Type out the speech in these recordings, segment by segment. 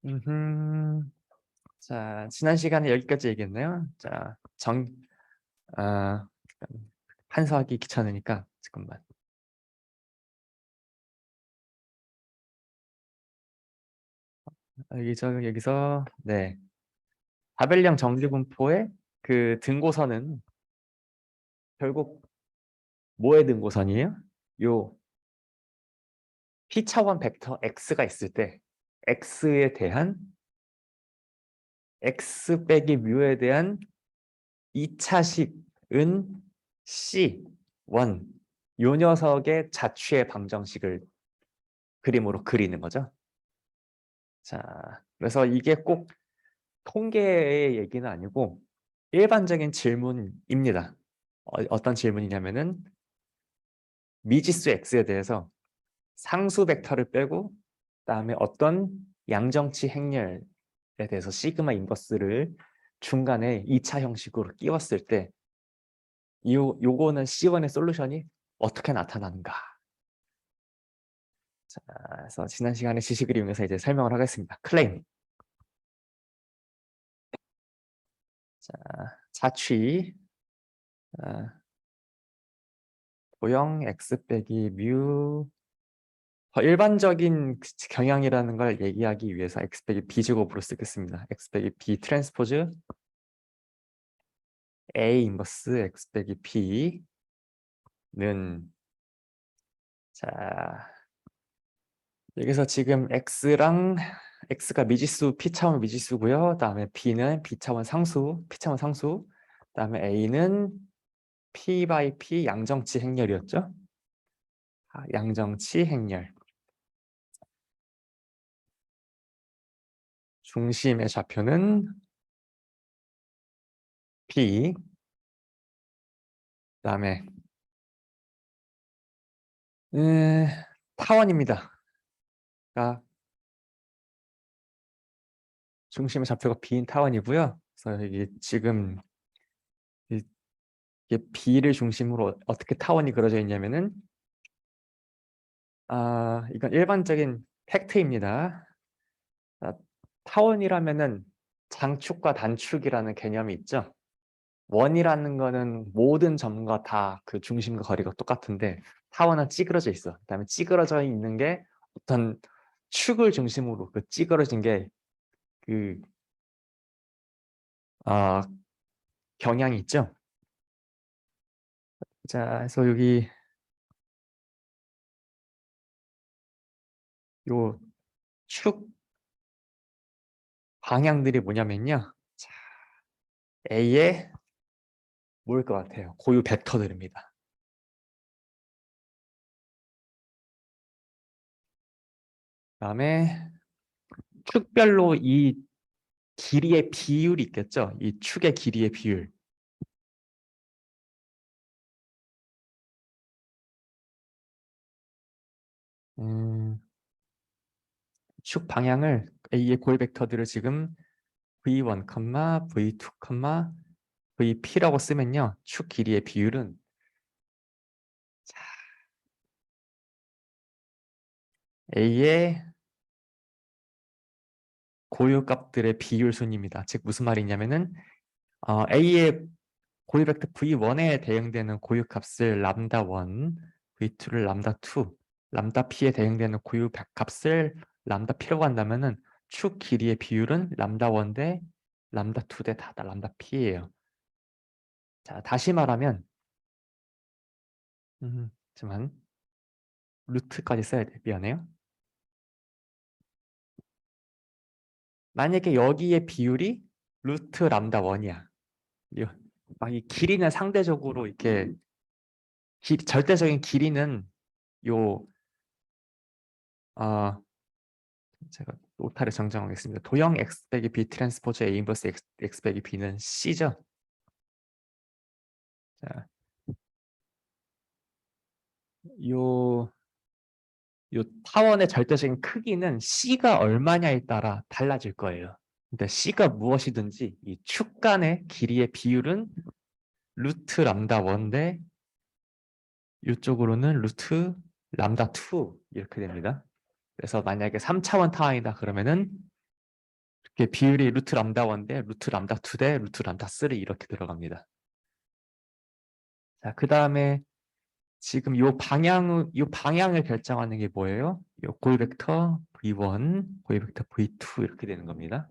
음흠. 자, 지난 시간에 여기까지 얘기했네요. 자, 아, 한서하기 귀찮으니까 잠깐만. 여기서 네, 바벨령 정규분포의 그 등고선은 결국 뭐의 등고선이에요? 요 P차원 벡터 X가 있을 때 X에 대한 X 빼기 뮤에 대한 2차식은 C1 요 녀석의 자취의 방정식을 그림으로 그리는 거죠. 자, 그래서 이게 꼭 통계의 얘기는 아니고 일반적인 질문입니다. 어떤 질문이냐면은 미지수 X에 대해서 상수 벡터를 빼고 그다음에 어떤 양정치 행렬에 대해서 시그마 인버스를 중간에 2차 형식으로 끼웠을 때 요거는 C1의 솔루션이 어떻게 나타나는가. 자, 그래서 지난 시간에 지식을 이용해서 이제 설명을 하겠습니다. 클레임. 자, 자취 도형 x 빼기 뮤 일반적인 경향이라는 걸 얘기하기 위해서 x 빼기 b 제곱으로 쓰겠습니다. x 빼기 b 트랜스포즈 a 인버스 x 빼기 b는 자 여기서 지금 x가 미지수 p차원 미지수고요. 다음에 b는 b차원 상수 다음에 a는 p 바이 p 양정치 행렬이었죠. 양정치 행렬 중심의 좌표는 p 그다음에 타원입니다. 그러니까 중심의 좌표가 b인 타원이고요. 그래서 이게 지금 이게 b를 중심으로 어떻게 타원이 그려져 있냐면은 이건 일반적인 팩트입니다. 타원이라면은 장축과 단축이라는 개념이 있죠. 원이라는 거는 모든 점과 다 그 중심과 거리가 똑같은데 타원은 찌그러져 있어. 그다음에 찌그러져 있는 게 어떤 축을 중심으로 그 찌그러진 게그 경향이 있죠. 자, 그래서 여기 요 축 방향들이 뭐냐면요. 자, A의 뭐일 것 같아요? 고유 벡터들입니다. 그다음에 축별로 이 길이의 비율이 있겠죠. 이 축의 길이의 비율. 축 방향을 A의 고유 벡터들을 지금 V1, V2, VP라고 쓰면요. 축 길이의 비율은 A의 고유 값들의 비율 순입니다. 즉 무슨 말이냐면은 A의 고유 벡터 V1에 대응되는 고유 값을 람다1, V2를 람다2, 람다 P에 대응되는 고유 값을 람다 P라고 한다면은 축 길이의 비율은 람다1 대 람다2 대 다다 람다 P예요. 자, 다시 말하면 잠시만 루트까지 써야 돼. 미안해요. 만약에 여기에 비율이 루트 람다 1이야. 이 길이는 상대적으로 이렇게 절대적인 길이는 요 제가 오타를 정정하겠습니다. 도형 x 빼기 b 트랜스포즈 a 인버스 x 빼기 b는 c죠. 자, 요 타원의 절대적인 크기는 c가 얼마냐에 따라 달라질 거예요. 근데 c가 무엇이든지 이 축 간의 길이의 비율은 루트 람다 1 대 이쪽으로는 루트 람다 2 이렇게 됩니다. 그래서 만약에 3차원 타원이다 그러면은 이렇게 비율이 루트 람다 1대 루트 람다 2대 루트 람다 3 이렇게 들어갑니다. 자, 그 다음에 지금 요 방향을 결정하는 게 뭐예요? 요 고유 벡터 v1, 고유 벡터 v2 이렇게 되는 겁니다.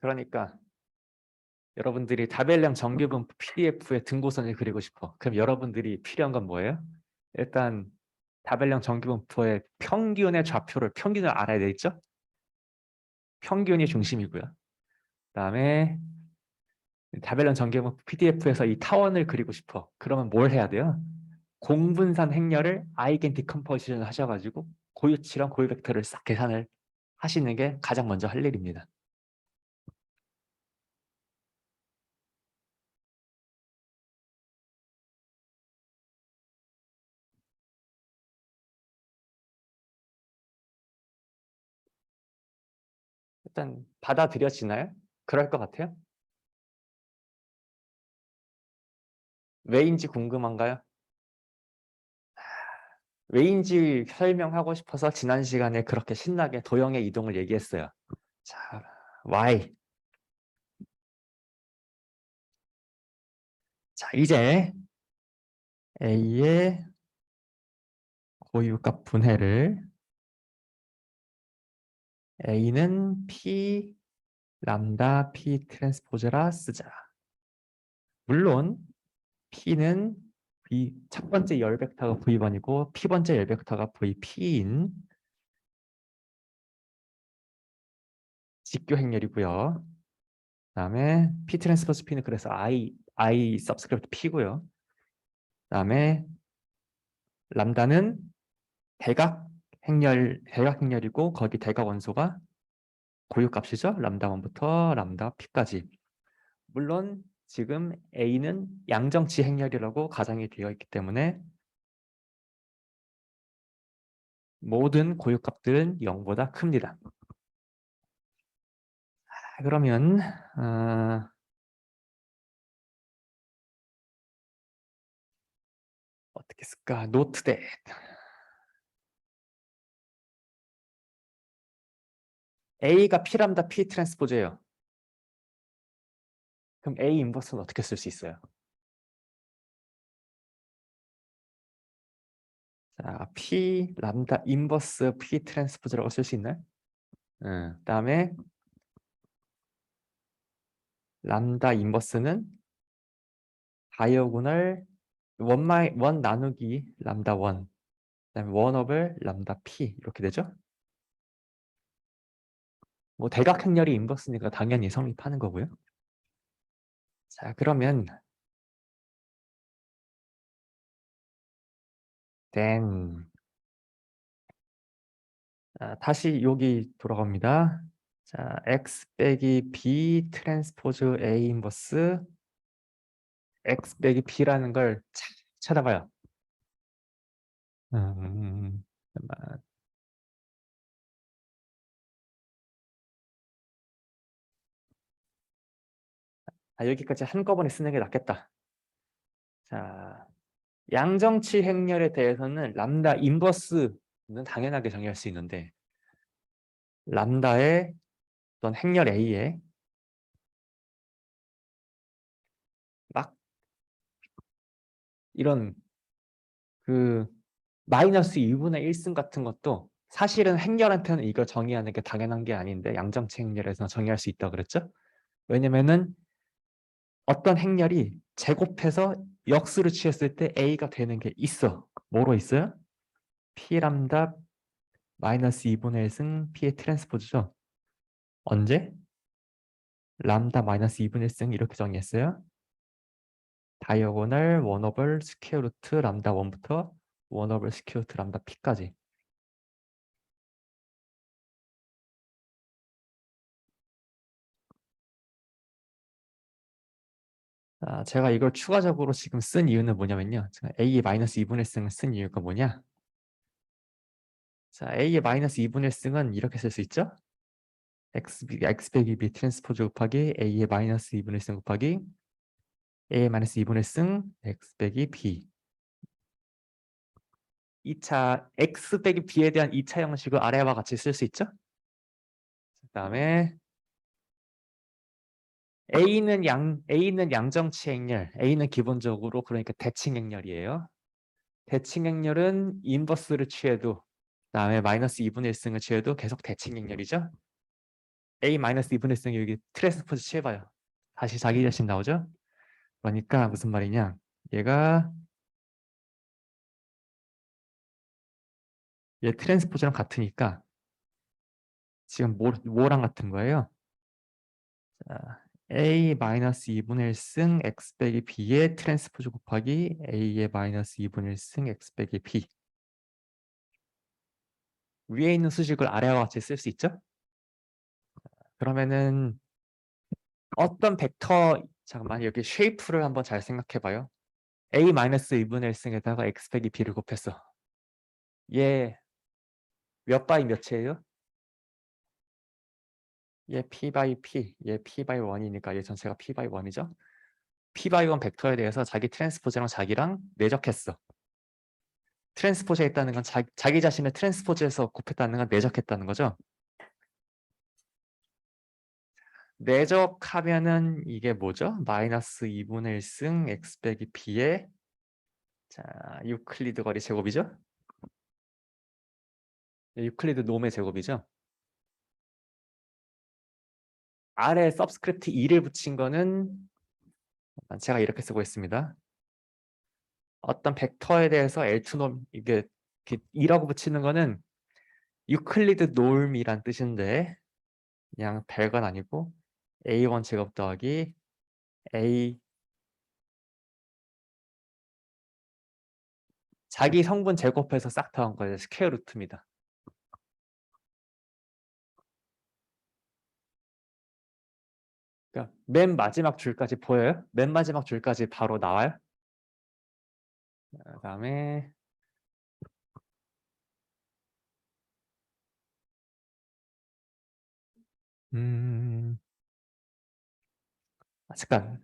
그러니까 여러분들이 다벨량 정규분 PDF에 등고선을 그리고 싶어. 그럼 여러분들이 필요한 건 뭐예요? 일단 다벨량 정규분포의 평균을 알아야 되겠죠? 평균이 중심이고요. 그다음에 다벨량 정규분포 PDF에서 이 타원을 그리고 싶어. 그러면 뭘 해야 돼요? 공분산 행렬을 아이겐 디컴포지션 하셔가지고 고유치랑 고유 벡터를 싹 계산을 하시는 게 가장 먼저 할 일입니다. 일단 받아들여지나요? 그럴 것 같아요. 왜인지 궁금한가요? 왜인지 설명하고 싶어서 지난 시간에 그렇게 신나게 도형의 이동을 얘기했어요. 자, y. 자, 이제 a의 고유값 분해를 a는 p 람다 p 트랜스포즈라 쓰자. 물론 p는 첫 번째 열 벡터가 v1이고 p번째 열 벡터가 vp인 직교 행렬이고요. 그다음에 p 트랜스포즈 p는 그래서 i 서브스크립트 p고요. 그다음에 람다는 대각 행렬이고 거기 대각 원소가 고유값이죠. 람다 1부터 람다 p까지. 물론 지금 a는 양정치 행렬이라고 가정이 되어 있기 때문에 모든 고유값들은 0보다 큽니다. 그러면 어떻게 쓸까? 노트 대 A가 P람다 P 트랜스포즈예요. 그럼 A 인버스는 어떻게 쓸 수 있어요? 자, P 람다 인버스 P 트랜스포즈라고 쓸 수 있나요? 그다음에 람다 인버스는 다이어고널 원 나누기 람다 1 그다음에 원업을 람다 P 이렇게 되죠? 뭐 대각 행렬이 인버스니까 당연히 성립하는 거고요. 자, 그러면 then 다시 여기 돌아갑니다. 자, x 빼기 b 트랜스포즈 a 인버스 x 빼기 b라는 걸 찾아봐요. 잠깐만. 여기까지 한꺼번에 쓰는 게 낫겠다. 자, 양정치 행렬에 대해서는 람다 인버스는 당연하게 정의할 수 있는데 람다의 어떤 행렬 A에 막 이런 그 마이너스 2분의 1승 같은 것도 사실은 행렬한테는 이걸 정의하는 게 당연한 게 아닌데 양정치 행렬에서 정의할 수 있다고 그랬죠? 왜냐면은 어떤 행렬이 제곱해서 역수를 취했을 때 A가 되는 게 있어. 뭐로 있어요? P 람다 마이너스 2분의 1승 P의 트랜스포즈죠. 언제? 람다 마이너스 2분의 1승 이렇게 정의했어요. 다이어고널 원오버 스퀘어 루트 람다 1부터 원오버 스퀘어 루트 람다 P까지. 제가 이걸 추가적으로 지금 쓴 이유는 뭐냐면요. 제가 A의 마이너스 2분의 1승을 쓴 이유가 뭐냐? 자, A의 마이너스 2분의 1승은 이렇게 쓸 수 있죠? x 빼기 b 트랜스포즈 곱하기 A의 마이너스 2분의 1승 곱하기 A의 마이너스 2분의 1승 x 빼기 b 2차 x 빼기 b에 대한 2차 형식을 아래와 같이 쓸 수 있죠? 그다음에 A는 양정치 행렬, A는 기본적으로 그러니까 대칭 행렬이에요. 대칭 행렬은 인버스를 취해도 그다음에 마이너스 2분의 1승을 취해도 계속 대칭 행렬이죠. A 마이너스 2분의 1승이 여기 트랜스포즈 취해봐요. 다시 자기 자신 나오죠? 그러니까 무슨 말이냐? 얘가 얘 트랜스포즈랑 같으니까 지금 뭐랑 같은 거예요? 자, A 마이너스 2분의 1승 x 빼기 b의 트랜스포즈 곱하기 A의 마이너스 2분의 1승 x 빼기 b. 위에 있는 수식을 아래와 같이 쓸 수 있죠? 그러면은 어떤 벡터, 잠깐만 여기 쉐이프를 한번 잘 생각해 봐요. A 마이너스 2분의 1승에다가 x 빼기 b를 곱했어. 얘 몇 바이 몇이에요? 얘 p 바이 p, 얘 p 바이 1이니까 얘 전체가 p 바이 1이죠? p 바이 1 벡터에 대해서 자기 트랜스포즈랑 자기랑 내적했어. 트랜스포즈에 있다는 건 자기 자신의 트랜스포즈에서 곱했다는 건 내적했다는 거죠. 내적하면은 이게 뭐죠? 마이너스 2분의 1승 x 빼기 b의 자 유클리드 거리 제곱이죠? 유클리드 놈의 제곱이죠? 아래 서브스크립트 2를 붙인 거는 제가 이렇게 쓰고 있습니다. 어떤 벡터에 대해서 L2 놈 이게 2라고 붙이는 거는 유클리드 놈이란 뜻인데 그냥 별건 아니고 A1 제곱 더하기 A 자기 성분 제곱해서 싹 더한 거예요. 스퀘어 루트입니다. 그러니까 맨 마지막 줄까지 보여요? 맨 마지막 줄까지 바로 나와요? 그다음에 잠깐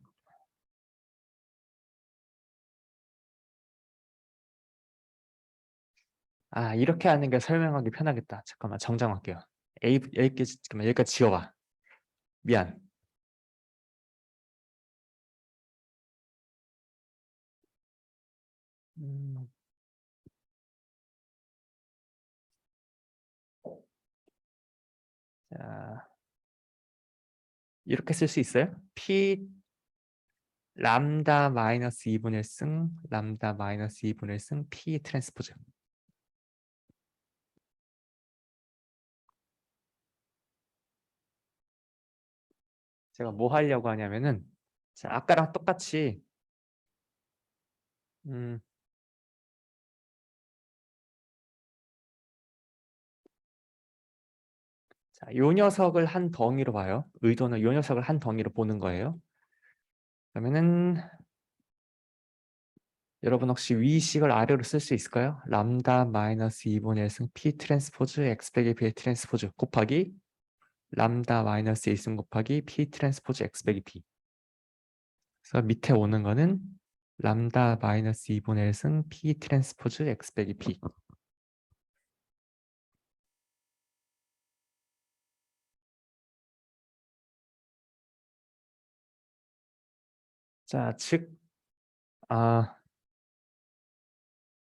이렇게 하는 게 설명하기 편하겠다. 잠깐만 정정할게요. 잠깐만 여기까지 지워봐. 미안. 음, 자, 이렇게 쓸 수 있어요? P 람다 마이너스 2분의 1승 람다 마이너스 2분의 1승 P 트랜스포즈. 제가 뭐 하려고 하냐면은 자, 아까랑 똑같이 자, 요 녀석을 한 덩이로 봐요. 의도는 요 녀석을 한 덩이로 보는 거예요. 그러면은 여러분 혹시 위식을 아래로 쓸 수 있을까요? 람다 마이너스 2분의 1승 P 트랜스포즈 X 빼기 P 트랜스포즈 곱하기 람다 마이너스 1승 곱하기 P 트랜스포즈 X 빼기 P. 그래서 밑에 오는 거는 람다 마이너스 2분의 1승 P 트랜스포즈 X 빼기 P. 자, 즉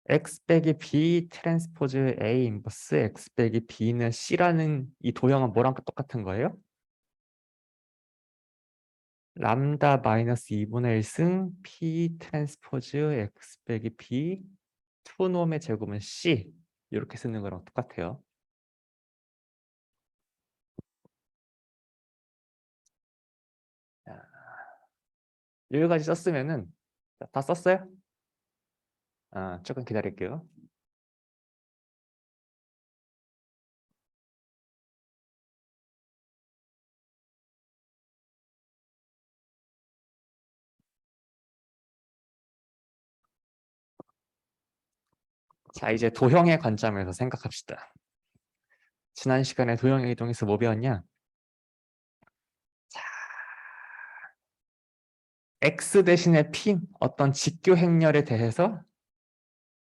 X 빼기 B 트랜스포즈 A 인버스 X 빼기 B는 C라는 이 도형은 뭐랑 똑같은 거예요? 람다 마이너스 2분의 1승 P 트랜스포즈 X 빼기 B 투놈의 제곱은 C 이렇게 쓰는 거랑 똑같아요. 여기까지 썼으면은 다 썼어요? 조금 기다릴게요. 자, 이제 도형의 관점에서 생각합시다. 지난 시간에 도형의 이동에서 뭐 배웠냐? 자, X 대신에 P 어떤 직교 행렬에 대해서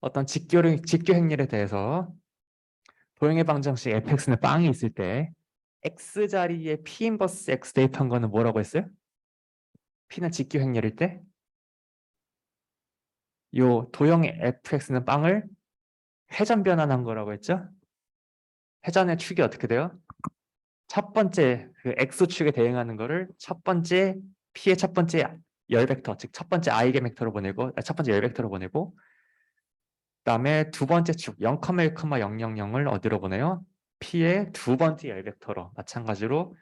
어떤 직교 행렬에 대해서 도형의 방정식 fx는 빵이 있을 때 x 자리에 p 인버스 x 대입한 거는 뭐라고 했어요? p는 직교 행렬일 때 요 도형의 fx는 빵을 회전 변환한 거라고 했죠? 회전의 축이 어떻게 돼요? 첫 번째 그 x축에 대응하는 거를 첫 번째 p의 첫 번째 열 벡터, 즉 첫 번째 i개 벡터로 보내고 첫 번째 열 벡터로 보내고 그다음에 두 번째 축 0,1,000을 어디로 보내요? p의 두 번째 열 벡터로 마찬가지로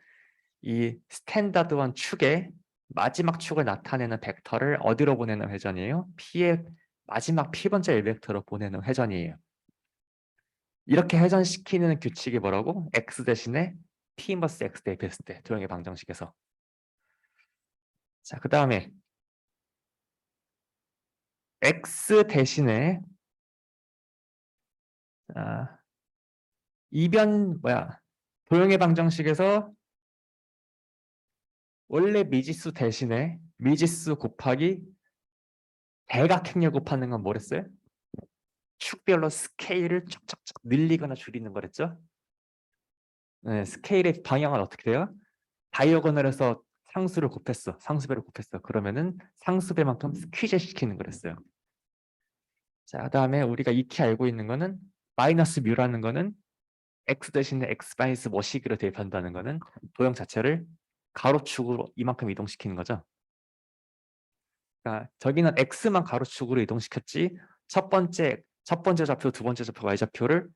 이 스탠다드원 축의 마지막 축을 나타내는 벡터를 어디로 보내는 회전이에요? p의 마지막 p 번째 열 벡터로 보내는 회전이에요. 이렇게 회전시키는 규칙이 뭐라고? x 대신에 p 인버스 x 대입했을 때 도형의 방정식에서. 자, 그 다음에 x 대신에 도형의 방정식에서 원래 미지수 대신에 미지수 곱하기 대각행렬 곱하는 건 뭐랬어요? 축별로 스케일을 쫙쫙쫙 늘리거나 줄이는 거랬죠? 네, 스케일의 방향은 어떻게 돼요? 다이어고널에서 상수를 곱했어. 상수배를 곱했어. 그러면은 상수배만큼 스퀴즈 시키는 거랬어요. 자, 그다음에 우리가 익히 알고 있는 거는 마이너스 뮤라는 거는 x 대신에 x 마이너스 뭐시기로 대입한다는 거는 도형 자체를 가로축으로 이만큼 이동시키는 거죠. 그러니까 저기는 x만 가로축으로 이동시켰지 첫 번째 좌표, 두 번째 좌표, y 좌표를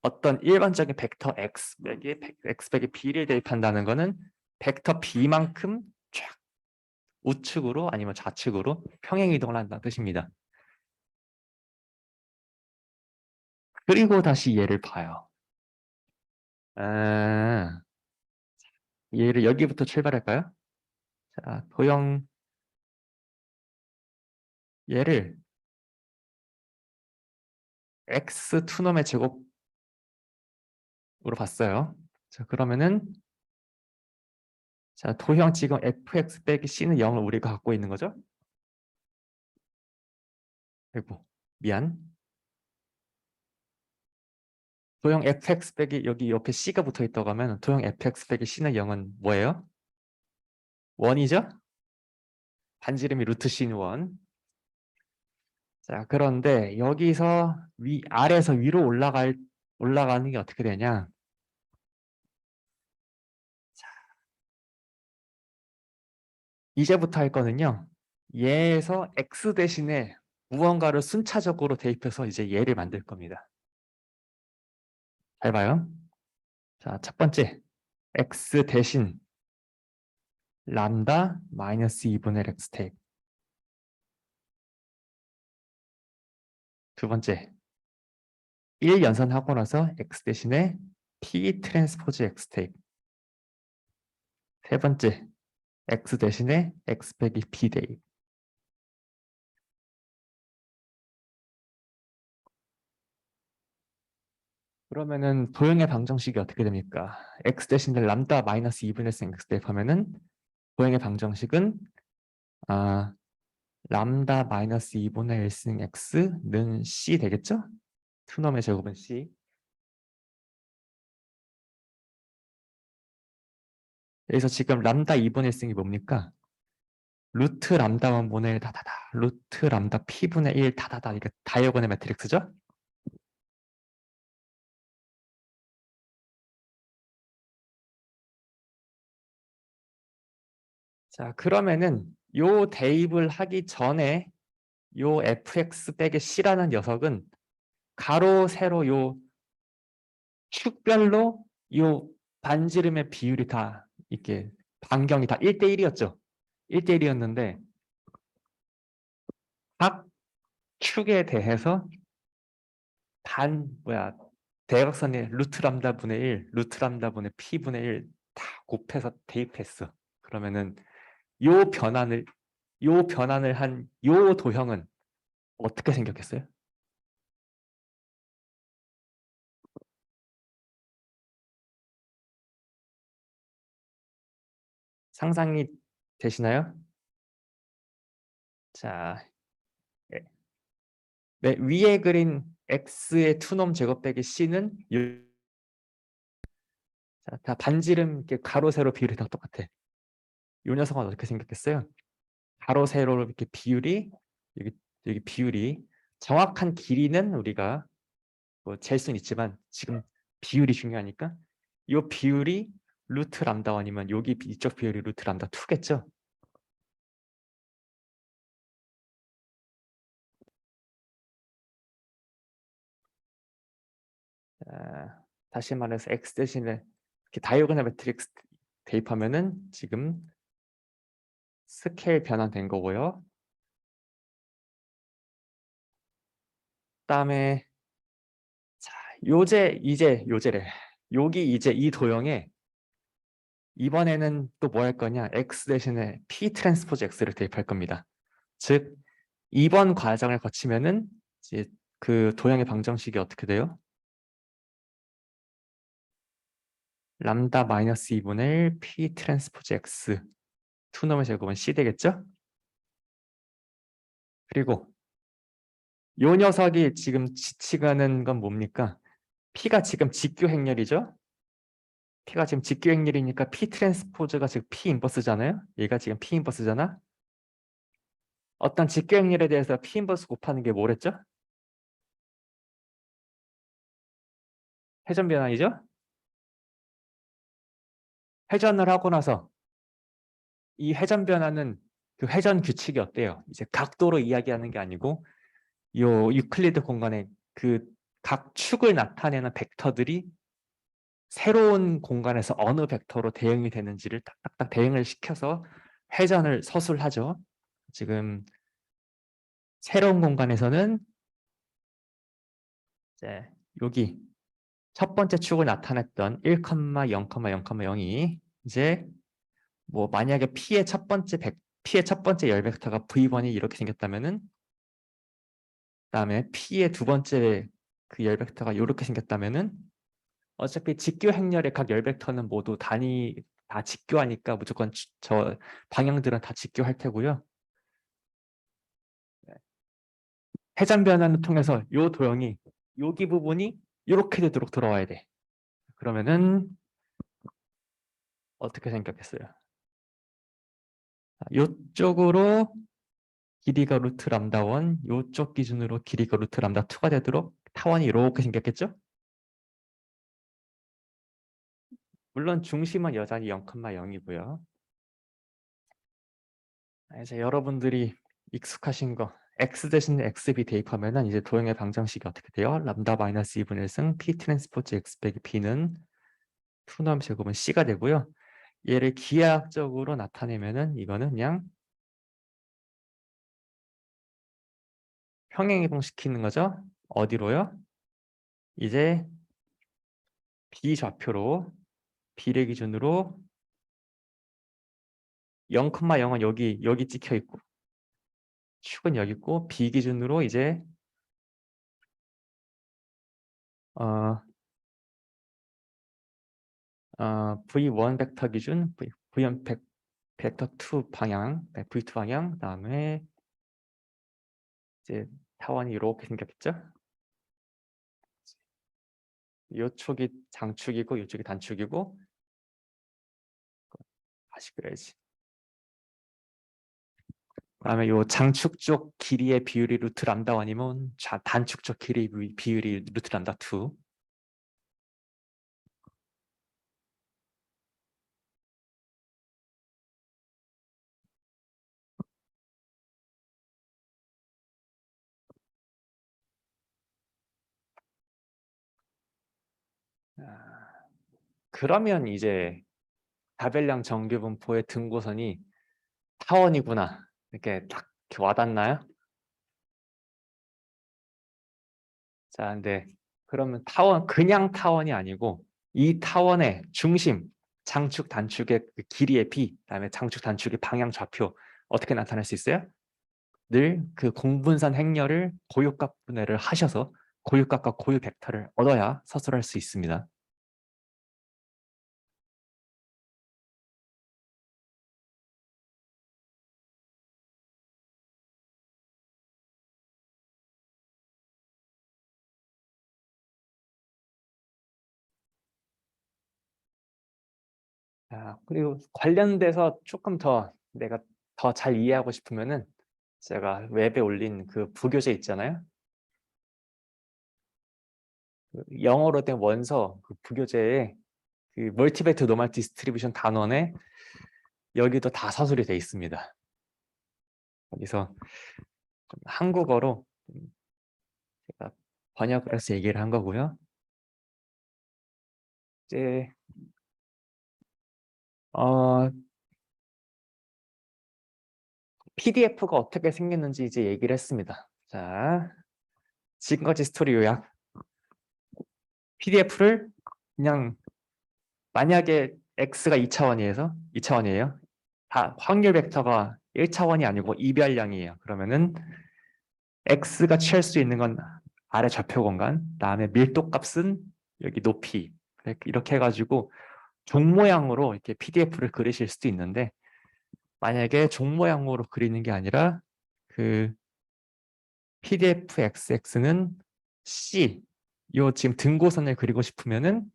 어떤 일반적인 벡터 x 백의 b를 대입한다는 거는 벡터 b만큼 쫙 우측으로 아니면 좌측으로 평행 이동을 한다는 뜻입니다. 그리고 다시 얘를 봐요. 얘를 여기부터 출발할까요? 자, 도형 얘를 x 투놈의 제곱으로 봤어요. 자, 그러면은 자, 도형 지금 fx 빼기 c는 0을 우리가 갖고 있는 거죠? 아이고, 미안. 도형 fx 빼기 여기 옆에 c가 붙어 있다고 하면 도형 fx 빼기 c는 0은 뭐예요? 1이죠? 반지름이 루트 c는 1. 자, 그런데 여기서 아래에서 위로 올라가는 게 어떻게 되냐? 이제부터 할 거는요. 얘에서 x 대신에 무언가를 순차적으로 대입해서 이제 얘를 만들 겁니다. 잘 봐요. 자, 첫 번째 x 대신 람다 마이너스 2분의 x 테이프. 두 번째 1 연산하고 나서 x 대신에 p 트랜스포즈 x 테이프. 세 번째 x 대신에 x 빼기 p 대입. 그러면은 도형의 방정식이 어떻게 됩니까? x 대신에 람다 마이너스 2분의 x 대입하면은 도형의 방정식은 람다 마이너스 2분의 1승 x는 c 되겠죠? 투놈의 제곱은 c. 여기서 지금 람다 2분의 1승이 뭡니까? 루트 람다 1분의 1 다다다 루트 람다 p분의 1 다다다 이게 다이어곤의 매트릭스죠? 자, 그러면은 요 대입을 하기 전에 요 fx 빼기 c라는 녀석은 가로 세로 요 축별로 요 반지름의 비율이 다 이렇게 반경이 다 1대1이었죠. 1대1이었는데 각 축에 대해서 대각선의 루트 람다 분의 1, 루트 람다 분의 p 분의 1 다 곱해서 대입했어. 그러면은 요 변환을 한 요 도형은 어떻게 생겼겠어요? 상상이 되시나요? 자, 예. 네, 위에 그린 x의 투놈 제곱 빼기 c는 자, 다 반지름 이렇게 가로 세로 비율이 다 똑같아. 이 녀석은 어떻게 생겼겠어요? 가로 세로 이렇게 비율이 여기 여기 비율이 정확한 길이는 우리가 뭐 잴 수는 있지만 지금 비율이 중요하니까 이 비율이 루트 람다 1이면 여기 이쪽 비율이 루트 람다 2겠죠? 다시 말해서 x 대신에 이렇게 다이어고널 매트릭스 대입하면은 지금 스케일 변환된 거고요. 그다음에 자, 요제래. 여기 이제 이 도형에 이번에는 또 뭐 할 거냐? x 대신에 p 트랜스포즈 x를 대입할 겁니다. 즉 이번 과정을 거치면은 이제 그 도형의 방정식이 어떻게 돼요? 람다 마이너스 2분의 1 p 트랜스포즈 x 투놈의 제곱은 c 되겠죠? 그리고 요 녀석이 지금 지칭하는 건 뭡니까? p가 지금 직교 행렬이죠? p가 지금 직교 행렬이니까 p 트랜스포즈가 지금 p 인버스잖아요? 얘가 지금 p 인버스잖아? 어떤 직교 행렬에 대해서 p 인버스 곱하는 게 뭐랬죠? 회전 변환이죠? 회전을 하고 나서 이 회전 변화는 그 회전 규칙이 어때요? 이제 각도로 이야기하는 게 아니고 요 유클리드 공간에 그 각 축을 나타내는 벡터들이 새로운 공간에서 어느 벡터로 대응이 되는지를 딱딱딱 대응을 시켜서 회전을 서술하죠. 지금 새로운 공간에서는 이제 여기 첫 번째 축을 나타냈던 1, 0, 0,0,0이 이제 뭐 만약에 P의 첫 번째 열 벡터가 V1이 이렇게 생겼다면은 그다음에 P의 두 번째 그 열 벡터가 이렇게 생겼다면은 어차피 직교 행렬의 각 열 벡터는 모두 단위 다 직교하니까 무조건 저 방향들은 다 직교할 테고요. 회전 변환을 통해서 이 도형이 여기 부분이 이렇게 되도록 들어와야 돼. 그러면은 어떻게 생겼겠어요? 이쪽으로 길이가 루트 람다 1, 이쪽 기준으로 길이가 루트 람다 2가 되도록 타원이 이렇게 생겼겠죠? 물론 중심은 여전히 0,0이고요. 이제 여러분들이 익숙하신 거 x 대신 xb 대입하면은 이제 도형의 방정식이 어떻게 돼요? 람다 마이너스 2분의 1승 p 트랜스포즈 x 빼기 b는 2넘 제곱은 c가 되고요. 얘를 기하학적으로 나타내면은 이거는 그냥 평행이동시키는 거죠. 어디로요? 이제 b 좌표로 b를 기준으로 0,0은 여기 찍혀 있고 축은 여기 있고 b 기준으로 이제 어, v1 벡터 기준 v1 벡터 2 방향, v2 방향, 그다음에 이제 타원이 이렇게 생겼겠죠? 이쪽이 장축이고 이쪽이 단축이고 다시 그래야지. 그다음에 요 장축 쪽 길이의 비율이 루트 람다 1이면 단축 쪽 길이 비율이 루트 람다 2. 그러면 이제 다별량 정규분포의 등고선이 타원이구나 이렇게 딱 이렇게 와닿나요? 자, 근데 그러면 타원 그냥 타원이 아니고 이 타원의 중심, 장축 단축의 그 길이의 b, 그다음에 장축 단축의 방향 좌표 어떻게 나타낼 수 있어요? 늘 그 공분산 행렬을 고유값 분해를 하셔서 고유값과 고유 벡터를 얻어야 서술할 수 있습니다. 그리고 관련돼서 조금 더 내가 더 잘 이해하고 싶으면은 제가 웹에 올린 그 부교재 있잖아요. 그 영어로 된 원서 그 부교재에 그 멀티베이트 노멀 디스트리뷰션 단원에 여기도 다 서술이 돼 있습니다. 거기서 좀 한국어로 제가 번역을 해서 얘기를 한 거고요. 이제 PDF가 어떻게 생겼는지 이제 얘기를 했습니다. 자, 지금까지 스토리 요약. PDF를 그냥 만약에 x가 2차원이에요. 다 확률 벡터가 1차원이 아니고 이별량이에요. 그러면은 x가 취할 수 있는 건 아래 좌표 공간, 다음에 밀도 값은 여기 높이. 이렇게 해가지고 종 모양으로 이렇게 PDF를 그리실 수도 있는데, 만약에 종 모양으로 그리는 게 아니라 그 PDF XX는 C, 요 지금 등고선을 그리고 싶으면은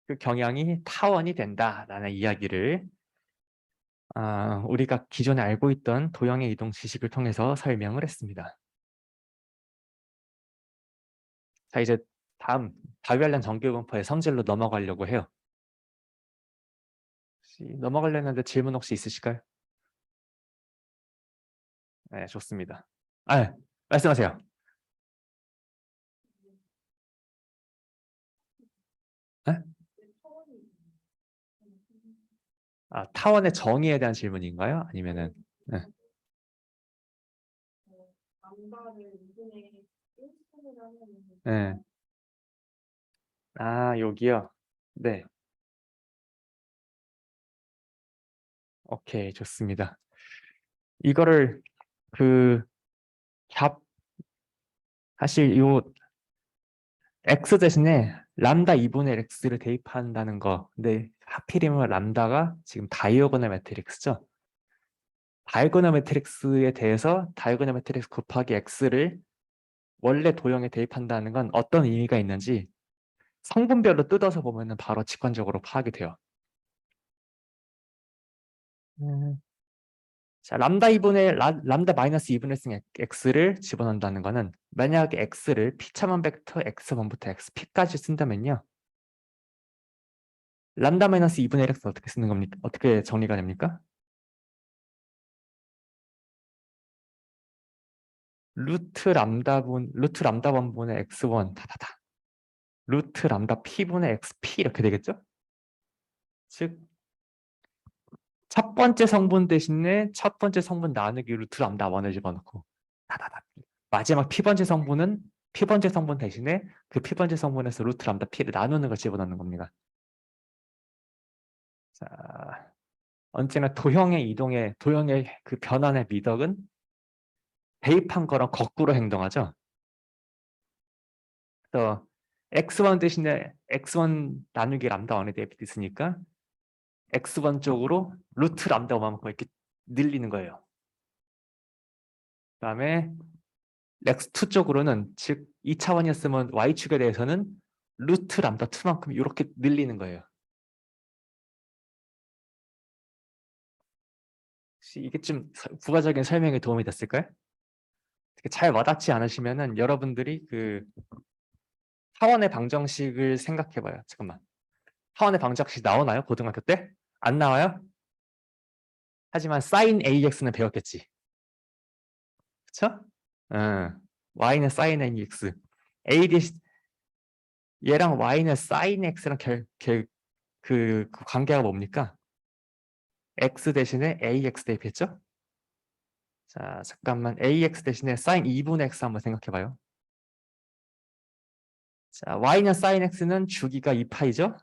그 경향이 타원이 된다라는 이야기를 우리가 기존에 알고 있던 도형의 이동 지식을 통해서 설명을 했습니다. 자, 이제 다음 다위알련 정규분포의 성질로 넘어가려고 해요. 넘어가려는데 질문 혹시 있으실까요? 네, 좋습니다. 말씀하세요. 네? 타원의 정의에 대한 질문인가요? 아니면은 네. 네. 여기요. 네. 오케이, 좋습니다. 이거를 그 사실 요 x 대신에 람다 2분의 x를 대입한다는 거. 근데 하필이면 람다가 지금 다이어고널 매트릭스죠. 다이어고널 매트릭스에 대해서 다이어고널 매트릭스 곱하기 x를 원래 도형에 대입한다는 건 어떤 의미가 있는지 성분별로 뜯어서 보면 바로 직관적으로 파악이 돼요. 자, 람다 마이너스 2분의 x를 집어넣는다는 거는 만약 x를 p차만 벡터 x1부터 xp까지 쓴다면요. 람다 마이너스 2분의 1x 어떻게 쓰는 겁니까? 어떻게 정리가 됩니까? 루트 람다 번분의 x1 다다다 루트 람다 p분의 xp 이렇게 되겠죠? 즉 첫 번째 성분 대신에 첫 번째 성분 나누기 루트 람다 1을 집어넣고 다다다 마지막 p번째 성분 대신에 그 p번째 성분에서 루트 람다 p를 나누는 걸 집어넣는 겁니다. 자, 언제나 도형의 그 변환의 미덕은 대입한 거랑 거꾸로 행동하죠. 그래서 x1 대신에 x1 나누기 람다 1에 대입이 있으니까 x1 쪽으로 루트 람다 1만큼 이렇게 늘리는 거예요. 그다음에 x2 쪽으로는 즉 2차원이었으면 y축에 대해서는 루트 람다 2만큼 이렇게 늘리는 거예요. 혹시 이게 좀 부가적인 설명에 도움이 됐을까요? 잘 와닿지 않으시면은 여러분들이 그 하원의 방정식을 생각해봐요. 잠깐만. 하원의 방정식 나오나요? 고등학교 때? 안 나와요? 하지만 sin AX는 배웠겠지. 그쵸? Y는 sin AX. A 대신 얘랑 Y는 sin X랑 그 관계가 뭡니까? X 대신에 AX 대입했죠? 자, 잠깐만. AX 대신에 sin 2분의 X 한번 생각해봐요. 자, Y는 sin X는 주기가 2파이죠?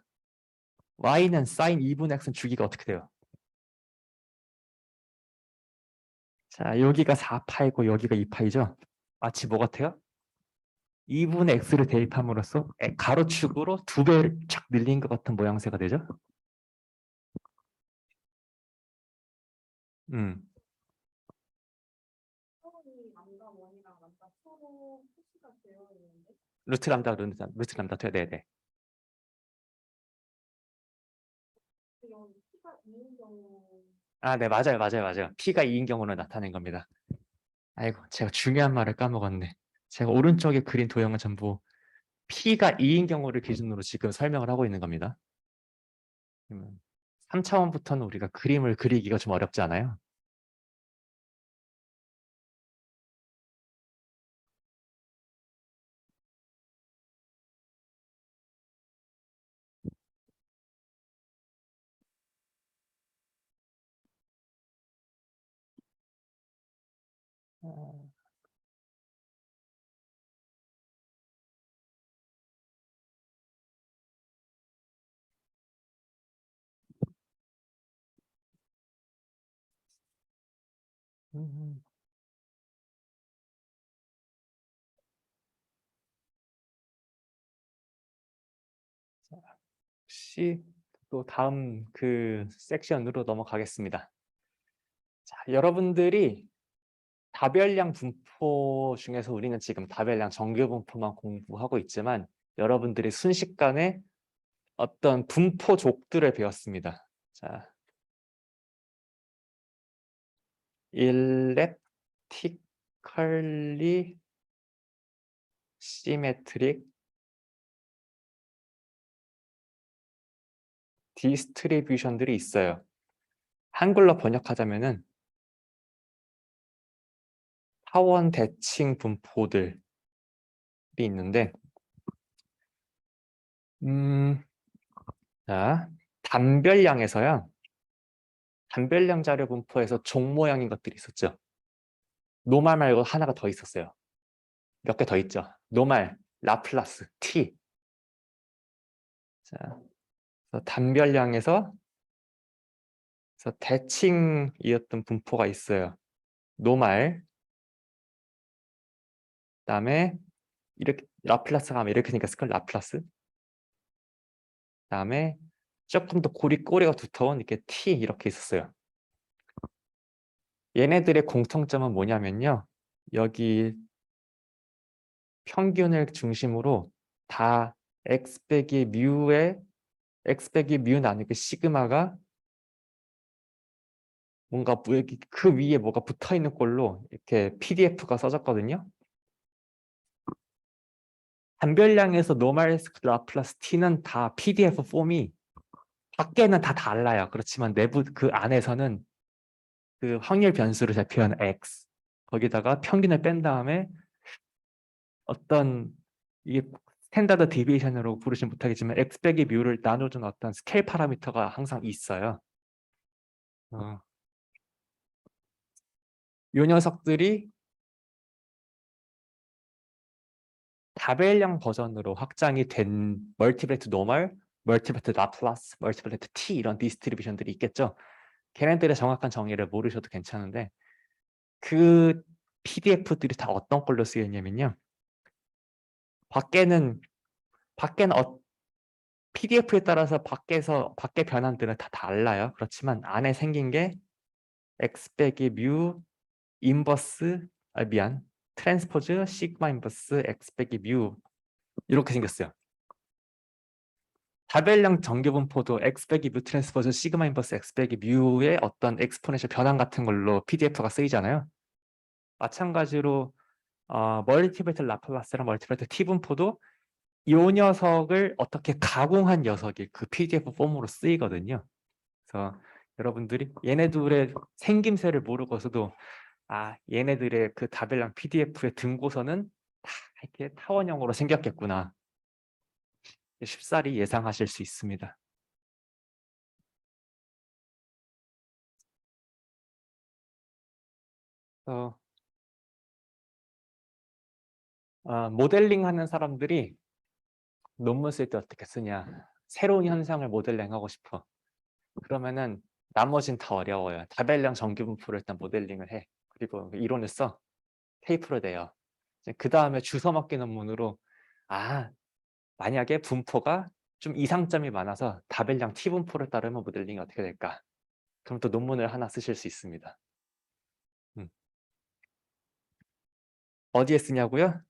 Y는 sin 2분의 X는 주기가 어떻게 돼요? 자, 여기가 4파이고 여기가 2파이죠? 마치 뭐 같아요? 2분의 x를 대입함으로써 가로축으로 2배를 착 늘린 것 같은 모양새가 되죠? 음. 루트 람다 루트 람다 루트 람다 네네. 아, 네, 맞아요, 맞아요, 맞아요. P가 2인경으로 나타낸 겁니다. 아이고, 제가 중요한 말을 까먹었네. 제가 오른쪽에 그린 도형은 전부 P가 2인경우를 기준으로 지금 설명을 하고 있는 겁니다. 3차원부터는 우리가 그림을 그리기가 좀 어렵지 않아요? 어, 음, 자, 혹시 또 다음 그 섹션으로 넘어가겠습니다. 자, 여러분들이 다별량 분포 중에서 우리는 지금 다별량 정규 분포만 공부하고 있지만 여러분들이 순식간에 어떤 분포족들을 배웠습니다. 자, 일렉티컬리 시메트릭 디스트리뷰션들이 있어요. 한글로 번역하자면은 타원 대칭 분포들이 있는데 자, 단별량에서요. 단별량 자료 분포에서 종 모양인 것들이 있었죠. 노말 말고 하나가 더 있었어요. 몇 개 더 있죠. 노말, 라플라스, T. 자, 그래서 단별량에서 대칭이었던 분포가 있어요. 노말, 그다음에 이렇게 라플라스가 하면 이렇게 생겼을걸 라플라스. 그다음에 조금 더 꼬리가 두터운 이렇게 T 이렇게 있었어요. 얘네들의 공통점은 뭐냐면요. 여기 평균을 중심으로 다 x 빼기 뮤에 x 빼기 뮤 나누기 시그마가 뭔가 여기 그 위에 뭐가 붙어 있는 걸로 이렇게 PDF가 써졌거든요. 단별량에서 노멀 라플라스 T는 다 PDF 폼이 밖에는 다 달라요. 그렇지만 내부 그 안에서는 그 확률 변수를 대표하는 X 거기다가 평균을 뺀 다음에 어떤 이게 스탠다드 디비에이션으로 부르진 못하겠지만 X 빼기 뮤를 나눠준 어떤 스케일 파라미터가 항상 있어요. 이 녀석들이 다별량 버전으로 확장이 된 멀티플레이트 노멀, 멀티플레이트 라플라스, 멀티플레이트 T 이런 디스트리뷰션들이 있겠죠. 걔네들의 정확한 정의를 모르셔도 괜찮은데 그 PDF들이 다 어떤 걸로 쓰였냐면요. 밖에는 PDF에 따라서 밖의 변환들은 다 달라요. 그렇지만 안에 생긴 게 X 빼기 뮤 인버스 미안 트랜스포즈 시그마 인버스 X 빼기 뮤 이렇게 생겼어요. 다별량 정규분포도 X 빼기 뮤 트랜스포즈 시그마 인버스 X 빼기 뮤의 어떤 엑스포넨셜 변환 같은 걸로 PDF가 쓰이잖아요. 마찬가지로 멀티플레이트 라플라스랑 멀티플레이트 T분포도 이 녀석을 어떻게 가공한 녀석이 그 PDF 폼으로 쓰이거든요. 그래서 여러분들이 얘네들의 생김새를 모르고서도 얘네들의 그 다별량 PDF의 등고서는 다 이렇게 타원형으로 생겼겠구나. 쉽사리 예상하실 수 있습니다. 모델링 하는 사람들이 논문 쓸 때 어떻게 쓰냐. 새로운 현상을 모델링하고 싶어. 그러면은 나머진 다 어려워요. 다별량 정규분포를 일단 모델링을 해. 그리고 이론을 써. 테이프로 내요. 그 다음에 주워 먹기 논문으로 만약에 분포가 좀 이상점이 많아서 다별량 T분포를 따르면 모델링이 어떻게 될까? 그럼 또 논문을 하나 쓰실 수 있습니다. 어디에 쓰냐고요?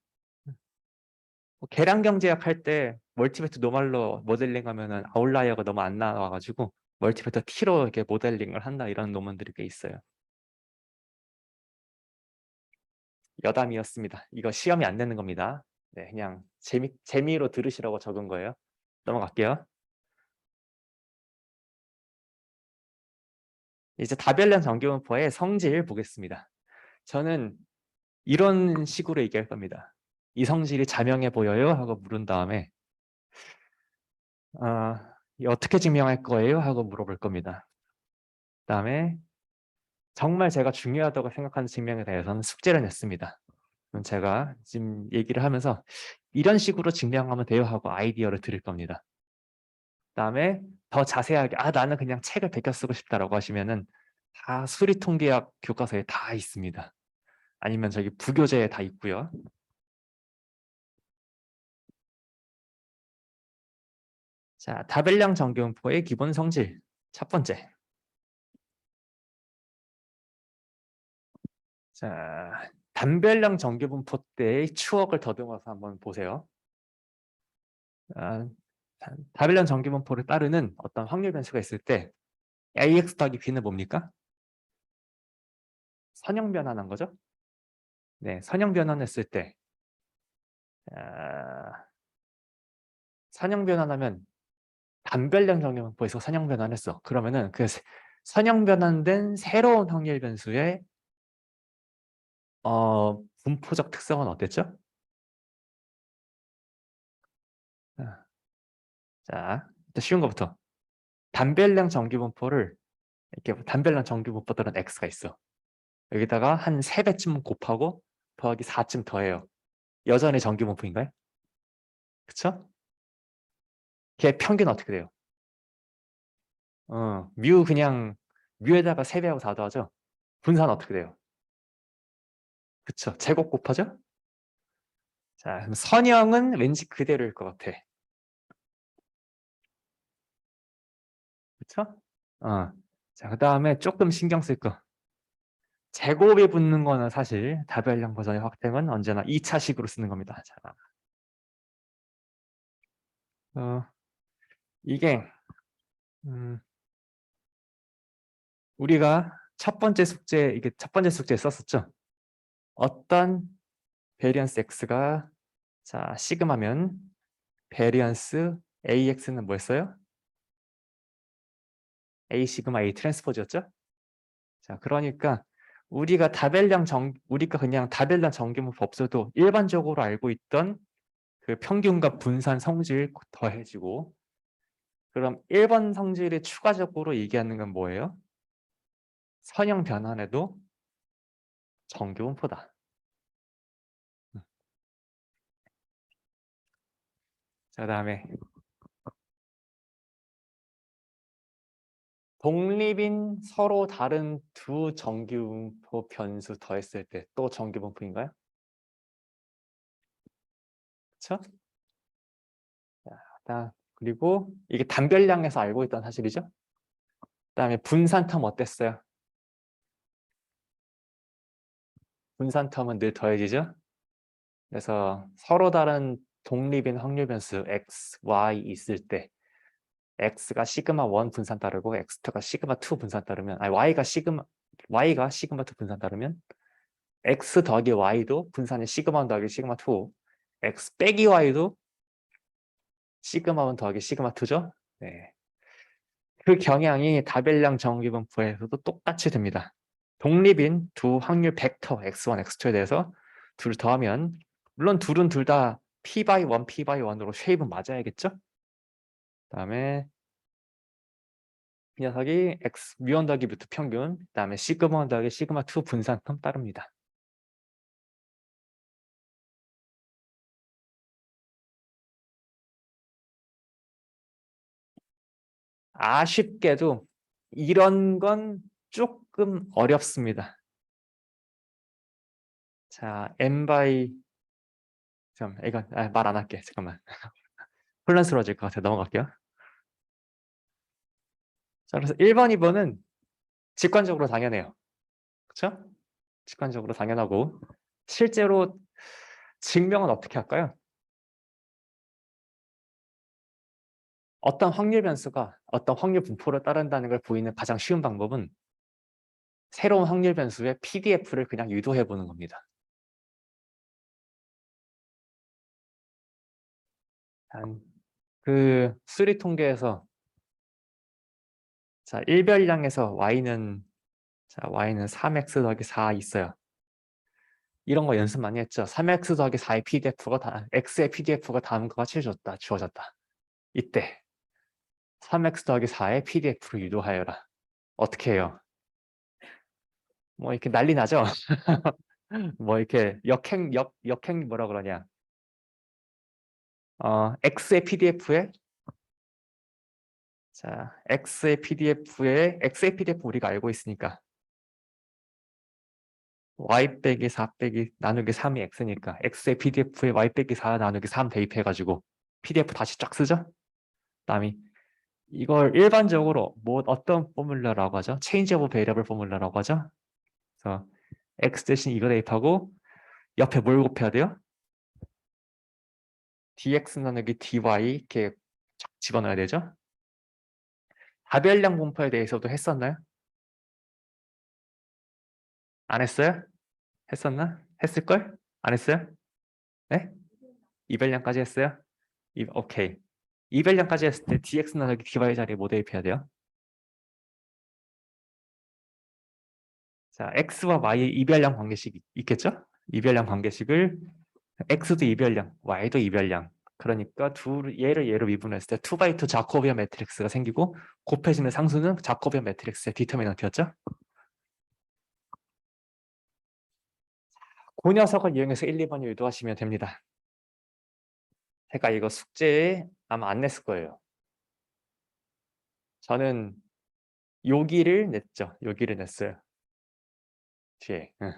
계량 경제학 할 때 멀티베트 노멀로 모델링 하면은 아웃라이어가 너무 안 나와가지고 멀티벡터 T로 이렇게 모델링을 한다 이런 논문들이 꽤 있어요. 여담이었습니다. 이거 시험이 안 되는 겁니다. 네, 그냥 재미로 들으시라고 적은 거예요. 넘어갈게요. 이제 다별량 정규분포의 성질 보겠습니다. 저는 이런 식으로 얘기할 겁니다. 이 성질이 자명해 보여요? 하고 물은 다음에 어떻게 증명할 거예요? 하고 물어볼 겁니다. 그다음에 정말 제가 중요하다고 생각하는 증명에 대해서는 숙제를 냈습니다. 그럼 제가 지금 얘기를 하면서 이런 식으로 증명하면 돼요 하고 아이디어를 드릴 겁니다. 그다음에 더 자세하게 나는 그냥 책을 베껴 쓰고 싶다라고 하시면은 다 수리통계학 교과서에 다 있습니다. 아니면 저기 부교재에 다 있고요. 자, 다별량 정규분포의 기본 성질 첫 번째. 자, 단별량 정규분포 때의 추억을 더듬어서 한번 보세요. 다별량 정규분포를 따르는 어떤 확률 변수가 있을 때 ax 더하기 b는 뭡니까? 선형 변환한 거죠? 네, 선형 변환했을 때 선형 변환하면 단별량 정규분포에서 선형 변환했어. 그러면은 그 선형 변환된 새로운 확률 변수의 분포적 특성은 어땠죠? 자, 일단 쉬운 것부터. 단별량 정규분포를 이렇게 단별량 정규분포들은 x가 있어. 여기다가 한 3배쯤 곱하고 더하기 4쯤 더해요. 여전히 정규분포인가요? 그쵸? 걔 평균 어떻게 돼요? 뮤 그냥 뮤에다가 3배하고 4 더하죠? 분산 어떻게 돼요? 그쵸? 제곱 곱하죠? 자, 그럼 선형은 왠지 그대로일 것 같아. 그쵸? 자, 그 다음에 조금 신경 쓸 거. 제곱이 붙는 거는 사실 다별량 버전의 확대는 언제나 2차식으로 쓰는 겁니다. 자, 이게 우리가 첫 번째 숙제 이게 첫 번째 숙제에 썼었죠. 어떤 베리언스 x가 자 시그마면 베리언스 AX는 뭐였어요? A 시그마 A 트랜스포즈였죠? 자, 그러니까 우리가 그냥 다별량 정규분포 없어도 일반적으로 알고 있던 그 평균과 분산 성질 더해지고 그럼 1번 성질이 추가적으로 얘기하는 건 뭐예요? 선형 변환에도 정규분포다. 자, 그다음에 독립인 서로 다른 두 정규분포 변수 더했을 때 또 정규분포인가요? 그렇죠? 그리고 이게 단별량에서 알고 있던 사실이죠? 그다음에 분산 텀 어땠어요? 분산 텀은 늘 더해지죠? 그래서 서로 다른 독립인 확률 변수 x, y 있을 때 x가 시그마 1 분산 따르고 x2가 시그마 2 분산 따르면 y가 시그마 2 분산 따르면 x 더하기 y도 분산이 시그마 1 더하기 시그마 2 x 빼기 y도 시그마 1 더하기 시그마 2죠? 네. 그 경향이 다별량 정규분포에서도 똑같이 됩니다. 독립인 두 확률 벡터 x1, x2에 대해서 둘 더하면 물론 둘은 둘 다 p by 1, p by 1으로 쉐입은 맞아야겠죠? 그다음에 이 녀석이 x 뮤1 더하기 뮤2 평균 그다음에 시그마 1 더하기 시그마 2 분산텀 따릅니다. 아쉽게도 이런 건 조금 어렵습니다. 자, n by 이건 말 안 할게. 잠깐만. 혼란스러워질 것 같아. 넘어갈게요. 자, 그래서 1번, 2번은 직관적으로 당연해요. 그렇죠? 직관적으로 당연하고 실제로 증명은 어떻게 할까요? 어떤 확률 변수가 어떤 확률 분포를 따른다는 걸 보이는 가장 쉬운 방법은 새로운 확률 변수의 PDF를 그냥 유도해 보는 겁니다. 그 수리 통계에서 자, 1별량에서 y는 3x 더하기 4 있어요. 이런 거 연습 많이 했죠. 3x 더하기 4의 PDF가 x의 PDF가 다음과 같이 주어졌다. 이때 3x 더하기 4의 PDF로 유도하여라. 어떻게 해요? 뭐 이렇게 난리 나죠? 뭐 이렇게 역행 뭐라 그러냐? x의 PDF에 자, x의 PDF 우리가 알고 있으니까 y 빼기 4 빼기 나누기 3이 x니까 x의 PDF에 y 빼기 4 나누기 3 대입해가지고 PDF 다시 쫙 쓰죠? 그다음에 이걸 일반적으로 뭐 어떤 포뮬러라고 하죠? 체인지 오브 베리어블 포뮬러라고 하죠? 그래서 x 대신 이거 대입하고 옆에 뭘 곱해야 돼요? dx 나누기 dy 이렇게 쫙 집어넣어야 되죠? 다별량 분포에 대해서도 했었나요? 안 했어요? 했었나? 했을걸? 안 했어요? 네? 이별량까지 했어요? 오케이. 이별량까지 했을 때 dx 나누기 dy 자리에 뭐 대입해야 돼요? 자, x와 y의 이별량 관계식 있겠죠? 이별량 관계식을 x도 이별량, y도 이별량. 그러니까 얘를 얘로 미분했을 때 2x2 자코비안 매트릭스가 생기고 곱해지는 상수는 자코비안 매트릭스의 디터미넌트였죠? 그 녀석을 이용해서 1, 2번을 유도하시면 됩니다. 제가 이거 숙제에 아마 안 냈을 거예요. 저는 여기를 냈죠. 여기를 냈어요. 뒤에. 응.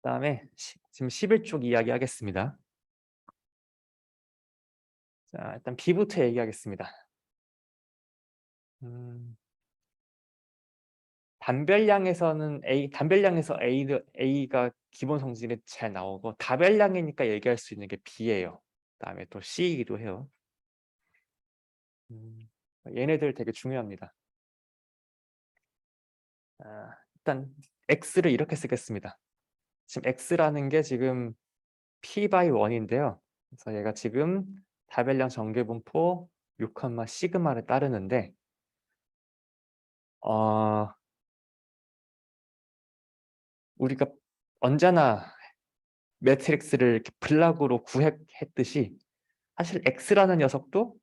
그다음에 지금 11쪽 이야기 하겠습니다. 자, 일단 B부터 얘기하겠습니다. 단별량에서 A가 기본 성질이 잘 나오고 다별량이니까 얘기할 수 있는 게 B예요. 그다음에 또 C이기도 해요. 얘네들 되게 중요합니다. 일단 X를 이렇게 쓰겠습니다. 지금 X라는 게 지금 P by 1인데요. 그래서 얘가 지금 다별량 전개분포 6, 시그마를 따르는데 우리가 언제나 매트릭스를 이렇게 블락으로 구획했듯이 사실 X라는 녀석도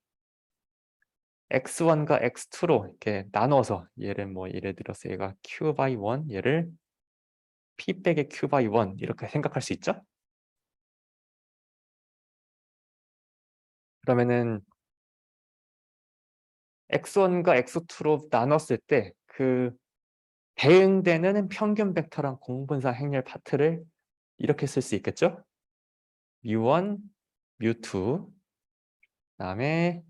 X1과 X2로 이렇게 나눠서 예를 들어서 얘가 Q by 1 얘를 P 빼기 Q by 1 이렇게 생각할 수 있죠? 그러면은 X1과 X2로 나눴을 때 그 대응되는 평균 벡터랑 공분사 행렬 파트를 이렇게 쓸 수 있겠죠? 뮤1, 뮤2 그다음에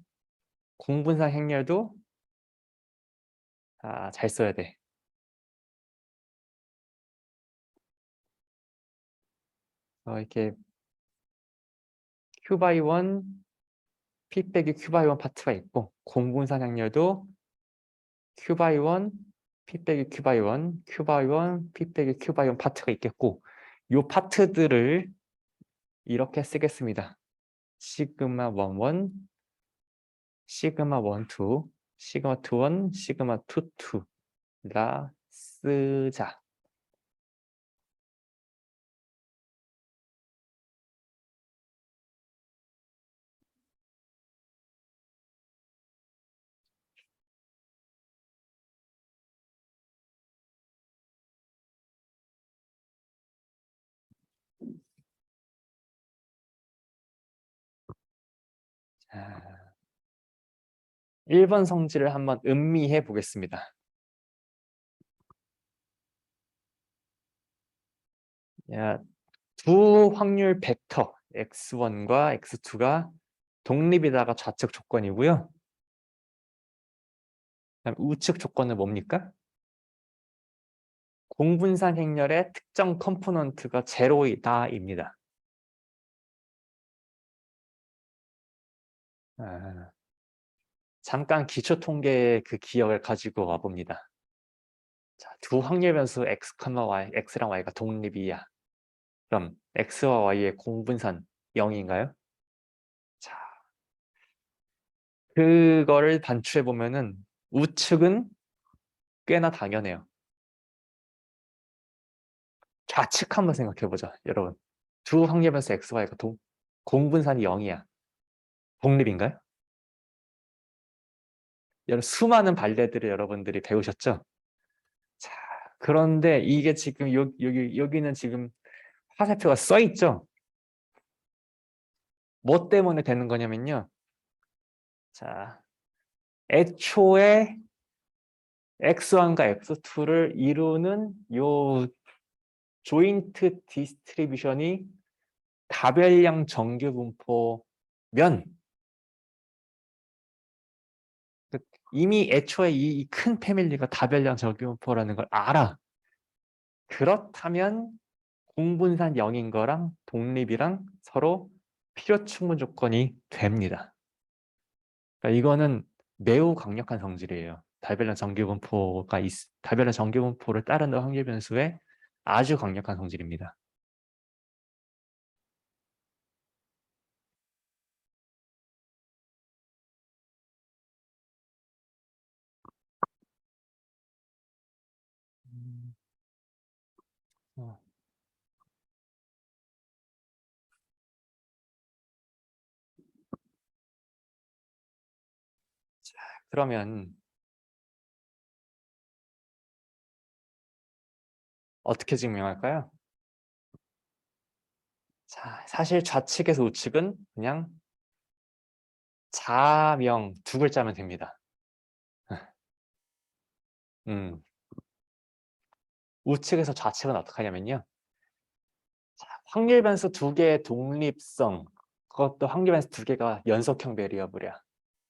공분사 행렬도 잘 써야 돼. 이렇게 Q by 1, P 빼기 Q by 1 파트가 있고 공분사 행렬도 Q by 1, P 빼기 Q by 1, Q by 1, P 빼기 Q by 1 파트가 있겠고 이 파트들을 이렇게 쓰겠습니다. 시그마 11, 시그마 12, 시그마 21, 시그마 22라 쓰자. 자, 1번 성질을 한번 음미해 보겠습니다. 두 확률 벡터 x1과 x2가 독립이다가 좌측 조건이고요. 그다음 우측 조건은 뭡니까? 공분산 행렬의 특정 컴포넌트가 제로이다입니다. 잠깐 기초 통계의 그 기억을 가지고 와봅니다. 자, 두 확률 변수 x, y, x랑 y가 독립이야. 그럼 x와 y의 공분산 0인가요? 자, 그거를 반추해 보면은 우측은 꽤나 당연해요. 좌측 한번 생각해 보자, 여러분. 두 확률 변수 x, y가 공분산이 0이야. 독립인가요? 수많은 발레들을 여러분들이 배우셨죠? 자, 그런데 이게 지금 여기는 지금 화살표가 써 있죠? 뭐 때문에 되는 거냐면요. 자, 애초에 x1과 x2를 이루는 요 조인트 디스트리뷰션이 다별량 정규 분포면 이미 애초에 이 큰 패밀리가 다별량 정규 분포라는 걸 알아. 그렇다면 공분산 0인 거랑 독립이랑 서로 필요 충분 조건이 됩니다. 그러니까 이거는 매우 강력한 성질이에요. 다별량 정규 분포를 따르는 확률 변수의 아주 강력한 성질입니다. 어, 그러면 어떻게 증명할까요? 자, 사실 좌측에서 우측은 그냥 자명 두 글자면 됩니다. 우측에서 좌측은 어떻게 하냐면요. 자, 확률 변수 두 개의 독립성, 그것도 확률 변수 두 개가 연속형 베리어블이야.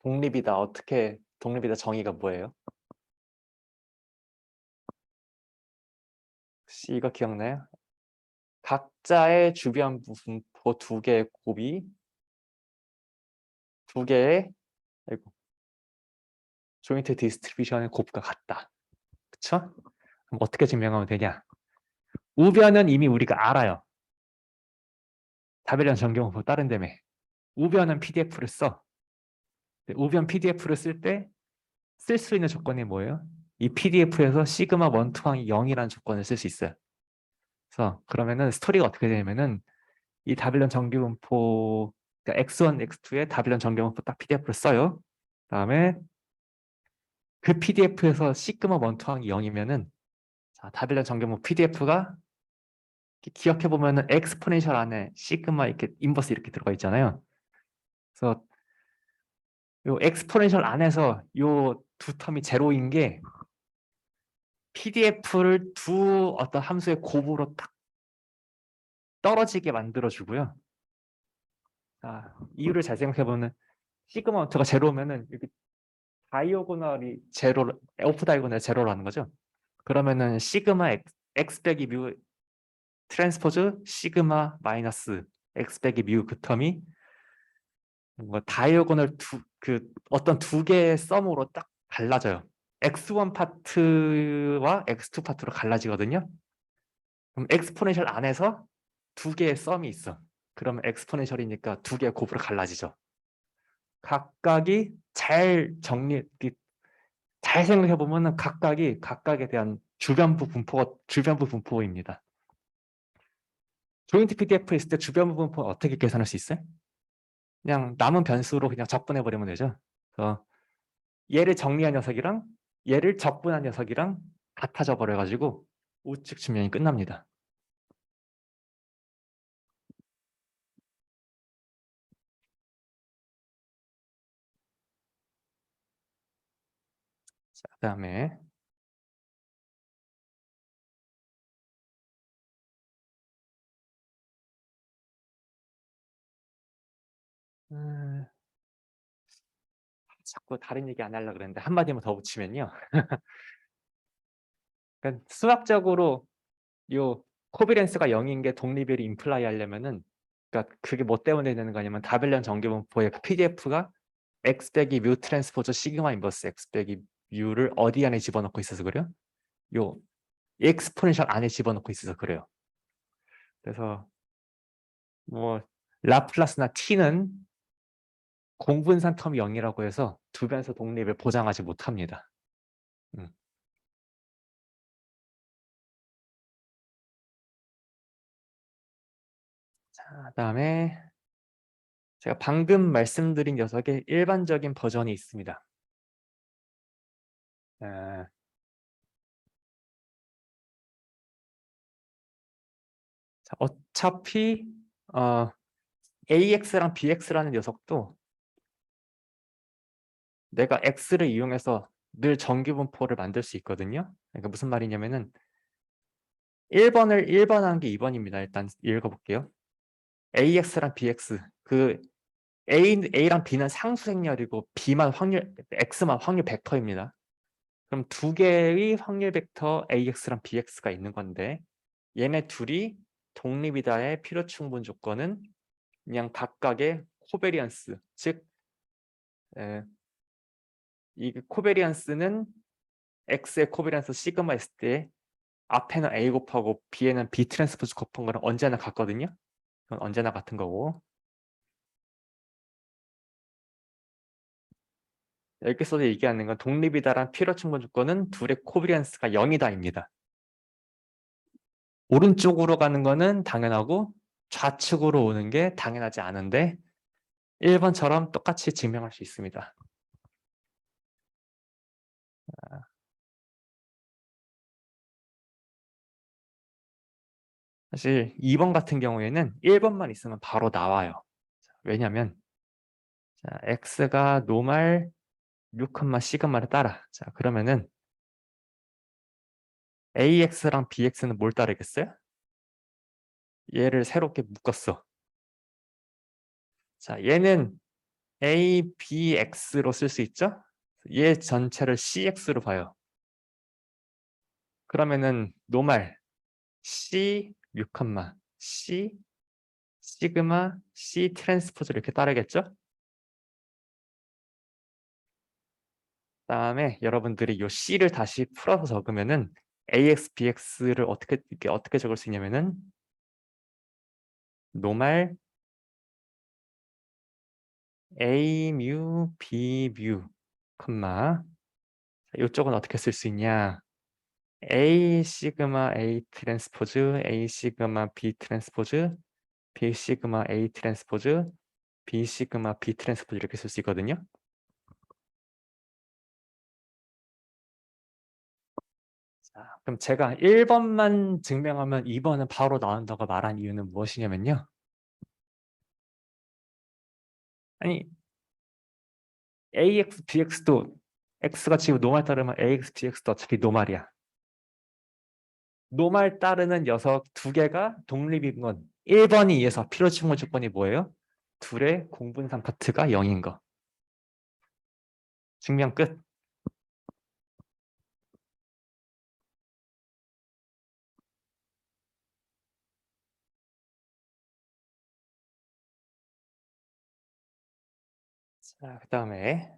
독립이다. 어떻게 독립이다 정의가 뭐예요? 혹시 이거 기억나요? 각자의 주변 분포 두 개의 곱이 두 개의 아이고, 조인트 디스트리뷰션의 곱과 같다. 그쵸? 그럼 어떻게 증명하면 되냐? 우변은 이미 우리가 알아요. 다별량 정규분포 다른다며. 우변은 PDF를 써. 우변 PDF를 쓸 때 쓸 수 있는 조건이 뭐예요? 이 PDF에서 시그마 1, 2항이 0이라는 조건을 쓸 수 있어요. 그래서 그러면은 스토리가 어떻게 되냐면은 이 다빌런 정규분포 그러니까 x1, x2의 다빌런 정규분포 딱 PDF를 써요. 그다음에 그 PDF에서 시그마 1, 2항이 0이면은 자, 다빌런 정규분포 PDF가 기억해 보면은 엑스포넨셜 안에 시그마 이렇게 인버스 이렇게 들어가 있잖아요. 그래서 요 엑스포넨셜 안에서 요 두 텀이 제로인 게 PDF를 두 어떤 함수의 곱으로 딱 떨어지게 만들어주고요. 자, 이유를 잘 생각해보면 시그마 원터가 제로면은 여기 다이오고널이 제로, 오프 다이오고널 제로라는 거죠. 그러면은 시그마 x 빼기 뮤 트랜스포즈 시그마 마이너스 x 빼기 뮤 그 텀이 뭔가 다이오고널 그 어떤 두 개의 썸으로 딱 갈라져요. x1 파트와 x2 파트로 갈라지거든요. 그럼 엑스포넨셜 안에서 두 개의 썸이 있어. 그러면 엑스포넨셜이니까 두 개의 곱으로 갈라지죠. 각각이 잘 생각해 보면은 각각이 각각에 대한 주변부 분포입니다. 조인트 PDF 있을 때 주변부 분포 어떻게 계산할 수 있어요? 그냥 남은 변수로 그냥 적분해 버리면 되죠. 그래서 얘를 정리한 녀석이랑 얘를 적분한 녀석이랑 같아져 버려 가지고 우측 측면이 끝납니다. 자, 그다음에 자꾸 다른 얘기 안 하려고 그랬는데 한마디만 더 붙이면요. 그러니까 수학적으로 요 코비런스가 0인 게 독립을 임플라이 하려면은, 그러니까 그게 뭐 때문에 되는 거냐면 다벨련 정규분포의 PDF가 x 빼기 뮤 트랜스포즈 시그마 인버스 x 빼기 뮤를 어디 안에 집어넣고 있어서 그래요? 요 엑스포넨셜 안에 집어넣고 있어서 그래요. 그래서 뭐 라플라스나 t는 공분산 텀이 0이라고 해서 두 변수 독립을 보장하지 못합니다. 자, 그다음에 제가 방금 말씀드린 녀석의 일반적인 버전이 있습니다. 자, 어차피 AX랑 BX라는 녀석도 내가 X를 이용해서 늘 정규분포를 만들 수 있거든요. 그러니까 무슨 말이냐면은 1번을 1번한 게 2번입니다. 일단 읽어볼게요. AX랑 BX, 그 A랑 B는 상수행렬이고 B만 확률, X만 확률 벡터입니다. 그럼 두 개의 확률 벡터 AX랑 BX가 있는 건데 얘네 둘이 독립이다의 필요 충분 조건은 그냥 각각의 코베리언스, 즉 이 코베리언스는 X의 코베리언스 시그마 있을 때 앞에는 A 곱하고 B에는 B 트랜스포즈 곱한 거랑 언제나 같거든요. 그건 언제나 같은 거고, 여기서도 얘기하는 건 독립이다란 필요 충분 조건은 둘의 코베리언스가 0이다입니다. 오른쪽으로 가는 거는 당연하고 좌측으로 오는 게 당연하지 않은데 1번처럼 똑같이 증명할 수 있습니다. 사실 2번 같은 경우에는 1번만 있으면 바로 나와요. 왜냐면 x가 노말 6, 시그마를 따라. 자, 그러면은 AX랑 BX는 뭘 따르겠어요? 얘를 새롭게 묶었어. 자, 얘는 ABX로 쓸 수 있죠? 얘 전체를 CX로 봐요. 그러면은 노말 C 6, C 시그마 C 트랜스포즈 이렇게 따르겠죠? 그다음에 여러분들이 이 C를 다시 풀어서 적으면은 AX, BX를 어떻게 적을 수 있냐면은 노말 A 뮤 B 뮤 컴마 이쪽은 어떻게 쓸 수 있냐? A 시그마 A 트랜스포즈 A 시그마 B 트랜스포즈 B 시그마 A 트랜스포즈 B 시그마 B 트랜스포즈 이렇게 쓸 수 있거든요. 자, 그럼 제가 1번만 증명하면 2번은 바로 나온다고 말한 이유는 무엇이냐면요. 아니 AX, BX도 X가 지금 노말 따르면 AX, BX도 어차피 노말이야. 노말 따르는 녀석 두 개가 독립인 건 1번이 이해서 필요 충분 조건이 뭐예요? 둘의 공분산 파트가 0인 거. 증명 끝. 자, 그다음에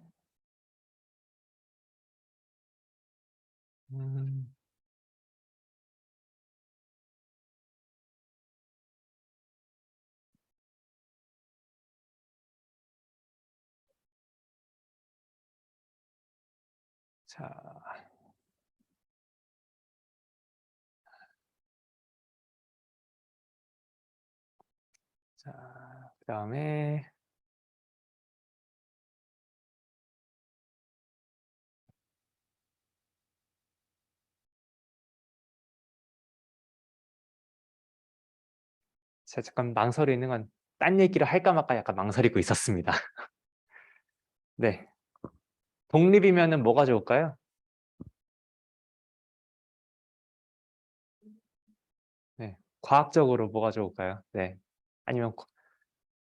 음, 자, 자, 그다음에 제가 잠깐 망설이는 건 딴 얘기를 할까 말까 약간 망설이고 있었습니다. 네, 독립이면은 뭐가 좋을까요? 네, 과학적으로 뭐가 좋을까요? 네, 아니면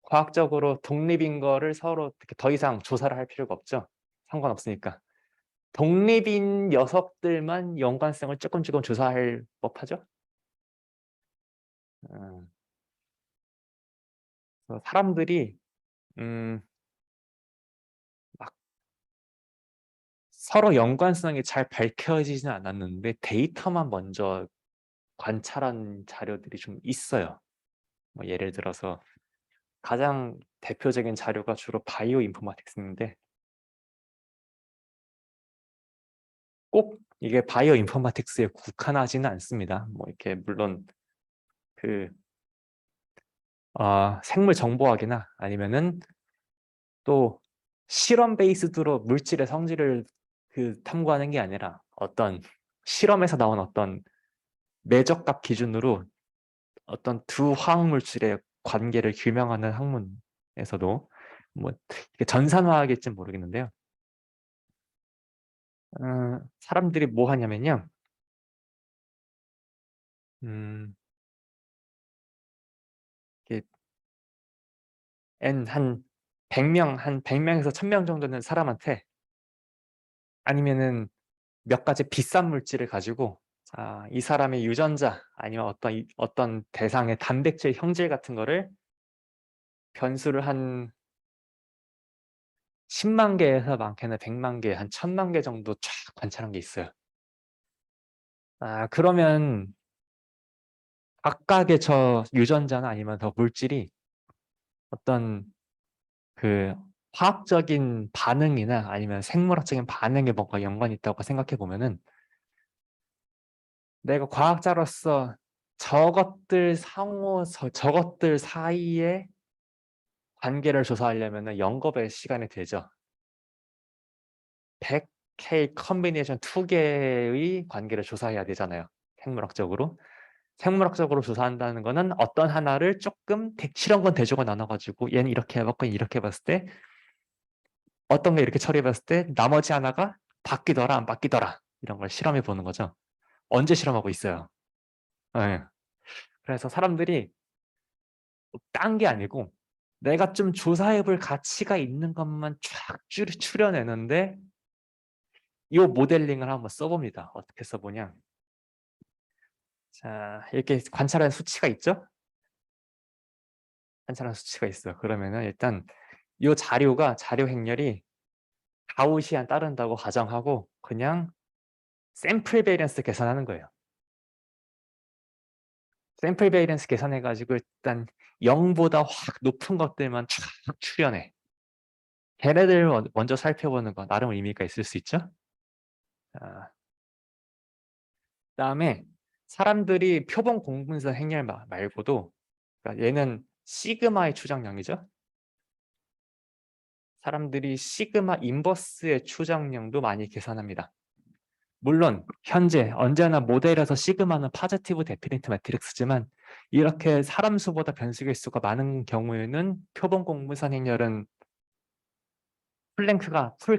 과학적으로 독립인 거를 서로 이렇게 더 이상 조사를 할 필요가 없죠. 상관없으니까. 독립인 녀석들만 연관성을 조금 조사할 법하죠. 사람들이 막 서로 연관성이 잘 밝혀지지는 않았는데 데이터만 먼저 관찰한 자료들이 좀 있어요. 뭐 예를 들어서 가장 대표적인 자료가 주로 바이오 인포마틱스인데 꼭 이게 바이오 인포마틱스에 국한하지는 않습니다. 뭐 이렇게 물론 그 생물 정보학이나 아니면은 또 실험 베이스드로 물질의 성질을 탐구하는 게 아니라 어떤 실험에서 나온 어떤 매적값 기준으로 어떤 두 화학 물질의 관계를 규명하는 학문에서도 뭐 이게 전산화하겠지 모르겠는데요. 사람들이 뭐 하냐면요. 이게 한 100명에서 1000명 정도 되는 사람한테 아니면은 몇 가지 비싼 물질을 가지고 이 사람의 유전자 아니면 어떤 대상의 단백질 형질 같은 거를 변수를 한 10만 개에서 많게는 100만 개, 한 1000만 개 정도 쫙 관찰한 게 있어요. 그러면 각각의 저 유전자나 아니면 더 물질이 어떤 화학적인 반응이나 아니면 생물학적인 반응에 뭔가 연관이 있다고 생각해 보면은 내가 과학자로서 저것들 사이에 관계를 조사하려면 영겁의 시간이 되죠. 100K 컨비네이션 2개의 관계를 조사해야 되잖아요. 생물학적으로. 생물학적으로 조사한다는 거는 어떤 하나를 조금 실험권 대조가 나눠가지고 얘는 이렇게 해봤고 이렇게 해봤을 때 어떤 게 이렇게 처리해봤을 때 나머지 하나가 바뀌더라 안 바뀌더라 이런 걸 실험해 보는 거죠. 언제 실험하고 있어요. 네. 그래서 사람들이 딴 게 아니고 내가 좀 조사해볼 가치가 있는 것만 쫙 추려내는데 이 모델링을 한번 써봅니다. 어떻게 써보냐. 자, 이렇게 관찰한 수치가 있죠? 관찰한 수치가 있어. 그러면은 일단 이 자료 행렬이 가우시안 따른다고 가정하고 그냥 샘플 베리언스 계산하는 거예요. 샘플 베리언스 계산해가지고 일단 0보다 확 높은 것들만 쫙 추려내. 걔네들 먼저 살펴보는 거 나름 의미가 있을 수 있죠? 그다음에 사람들이 표본 공분선 행렬 말고도 그러니까 얘는 시그마의 추정량이죠. 사람들이 시그마 인버스의 추정량도 많이 계산합니다. 물론 현재 언제나 모델에서 시그마는 파지티브 데피니트 매트릭스지만 이렇게 사람 수보다 변수 개수가 많은 경우에는 표본 공분선 행렬은 풀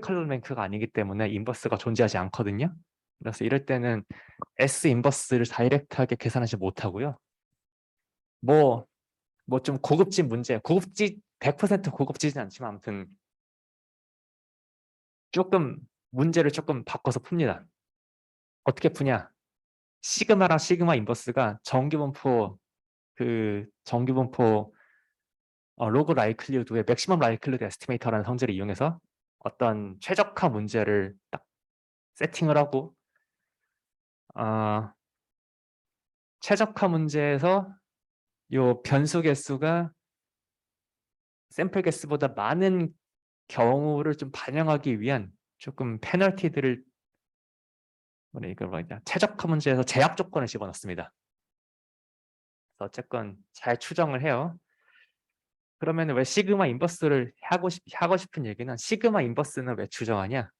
칼럼 랭크가 아니기 때문에 인버스가 존재하지 않거든요. 그래서 이럴 때는 S 인버스를 다이렉트하게 계산하지 못하고요. 뭐 좀 고급진 문제, 100% 고급지진 않지만 아무튼 문제를 조금 바꿔서 풉니다. 어떻게 푸냐? 시그마랑 시그마 인버스가 정규분포 로그 라이클리후드의 맥시멈 라이클리후드 에스티메이터라는 성질을 이용해서 어떤 최적화 문제를 딱 세팅을 하고 최적화 문제에서 요 변수 개수가 샘플 개수보다 많은 경우를 좀 반영하기 위한 조금 페널티들을 최적화 문제에서 제약 조건을 집어넣습니다. 그래서 어쨌건 잘 추정을 해요. 그러면 왜 시그마 인버스를 하고 싶은 얘기는 시그마 인버스는 왜 추정하냐?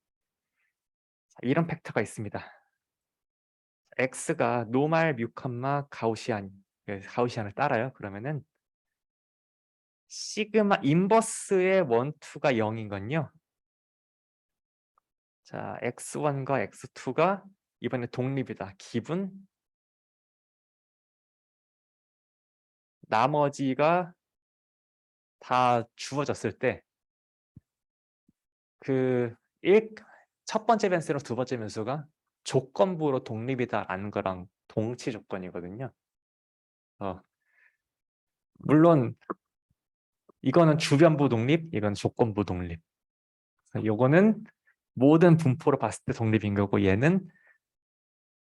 이런 팩터가 있습니다. X가 노말 뮤컴마 가우시안을 따라요. 그러면은 시그마 인버스의 원투가 0인 건요. 자, X1과 X2가 이번에 독립이다. 기분 나머지가 다 주어졌을 때 첫 번째 변수랑 두 번째 변수가 조건부로 독립이다라는 거랑 동치 조건이거든요. 물론 이거는 주변부 독립, 이건 조건부 독립. 요거는 모든 분포로 봤을 때 독립인 거고, 얘는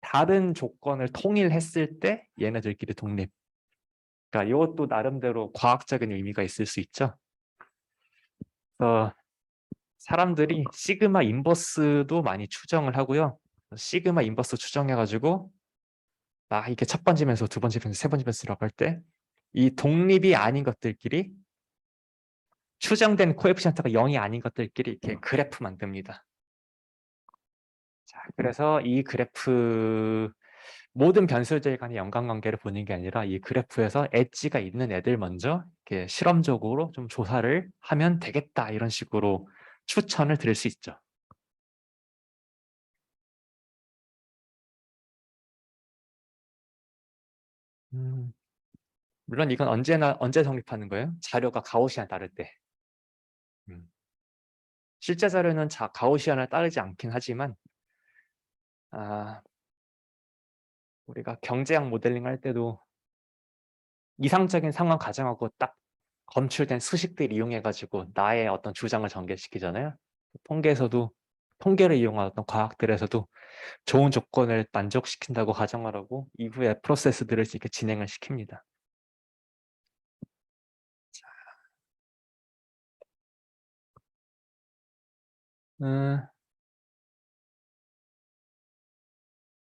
다른 조건을 통일했을 때 얘네들끼리 독립. 그러니까 이것도 나름대로 과학적인 의미가 있을 수 있죠. 사람들이 시그마 인버스도 많이 추정을 하고요. 시그마 인버스 추정해가지고 이게 첫 번째 변수, 두 번째 변수, 세 번째 변수라고 할 때 이 독립이 아닌 것들끼리 추정된 코에피션트가 0이 아닌 것들끼리 이렇게 그래프 만듭니다. 자, 그래서 이 그래프 모든 변수들 간의 연관관계를 보는 게 아니라 이 그래프에서 엣지가 있는 애들 먼저 이렇게 실험적으로 좀 조사를 하면 되겠다, 이런 식으로 추천을 드릴 수 있죠. 물론 이건 언제 성립하는 거예요? 자료가 가우시안 따를 때. 실제 자료는 가우시안을 따르지 않긴 하지만 우리가 경제학 모델링 할 때도 이상적인 상황 가정하고 딱 검출된 수식들 이용해가지고 나의 어떤 주장을 전개시키잖아요. 통계를 이용한 어떤 과학들에서도 좋은 조건을 만족시킨다고 가정하라고 이후에 프로세스들을 이렇게 진행을 시킵니다.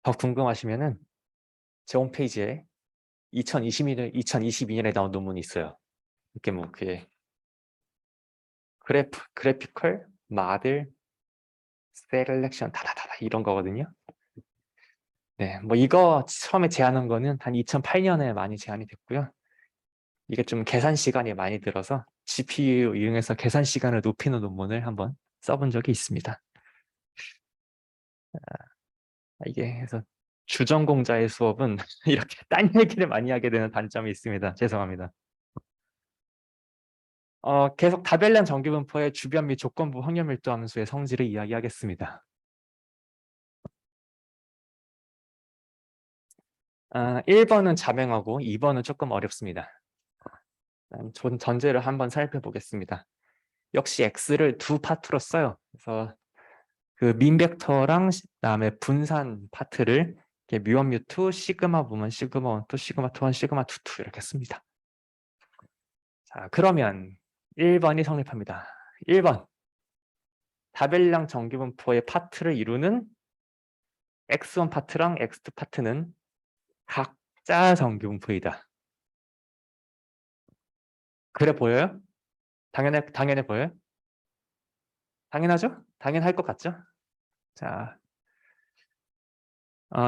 더 궁금하시면은 제 홈페이지에 2022년에 나온 논문이 있어요. 이렇게 뭐 그게 그래피컬 마들 셀렉션 다다다다 이런 거거든요. 네, 뭐 이거 처음에 제안한 거는 한 2008년에 많이 제안이 됐고요. 이게 좀 계산 시간이 많이 들어서 GPU 이용해서 계산 시간을 높이는 논문을 한번 써본 적이 있습니다. 이게 그래서 주전공자의 수업은 이렇게 딴 얘기를 많이 하게 되는 단점이 있습니다. 죄송합니다. 계속 다벨량 정규분포의 주변 및 조건부 확률 밀도 함수의 성질을 이야기하겠습니다. 1번은 자명하고 2번은 조금 어렵습니다. 전제를 한번 살펴보겠습니다. 역시 X를 두 파트로 써요. 그래서 그 민벡터랑 그다음에 분산 파트를 이렇게 뮤1, 뮤2, 시그마 보면 시그마 1, 시그마 2, 시그마 2, 이렇게 씁니다. 자, 그러면 1번이 성립합니다. 1번 다벨량 정규분포의 파트를 이루는 X1 파트랑 X2 파트는 각자 정규분포이다. 그래 보여요? 당연해 보여요? 당연하죠? 당연할 것 같죠? 자,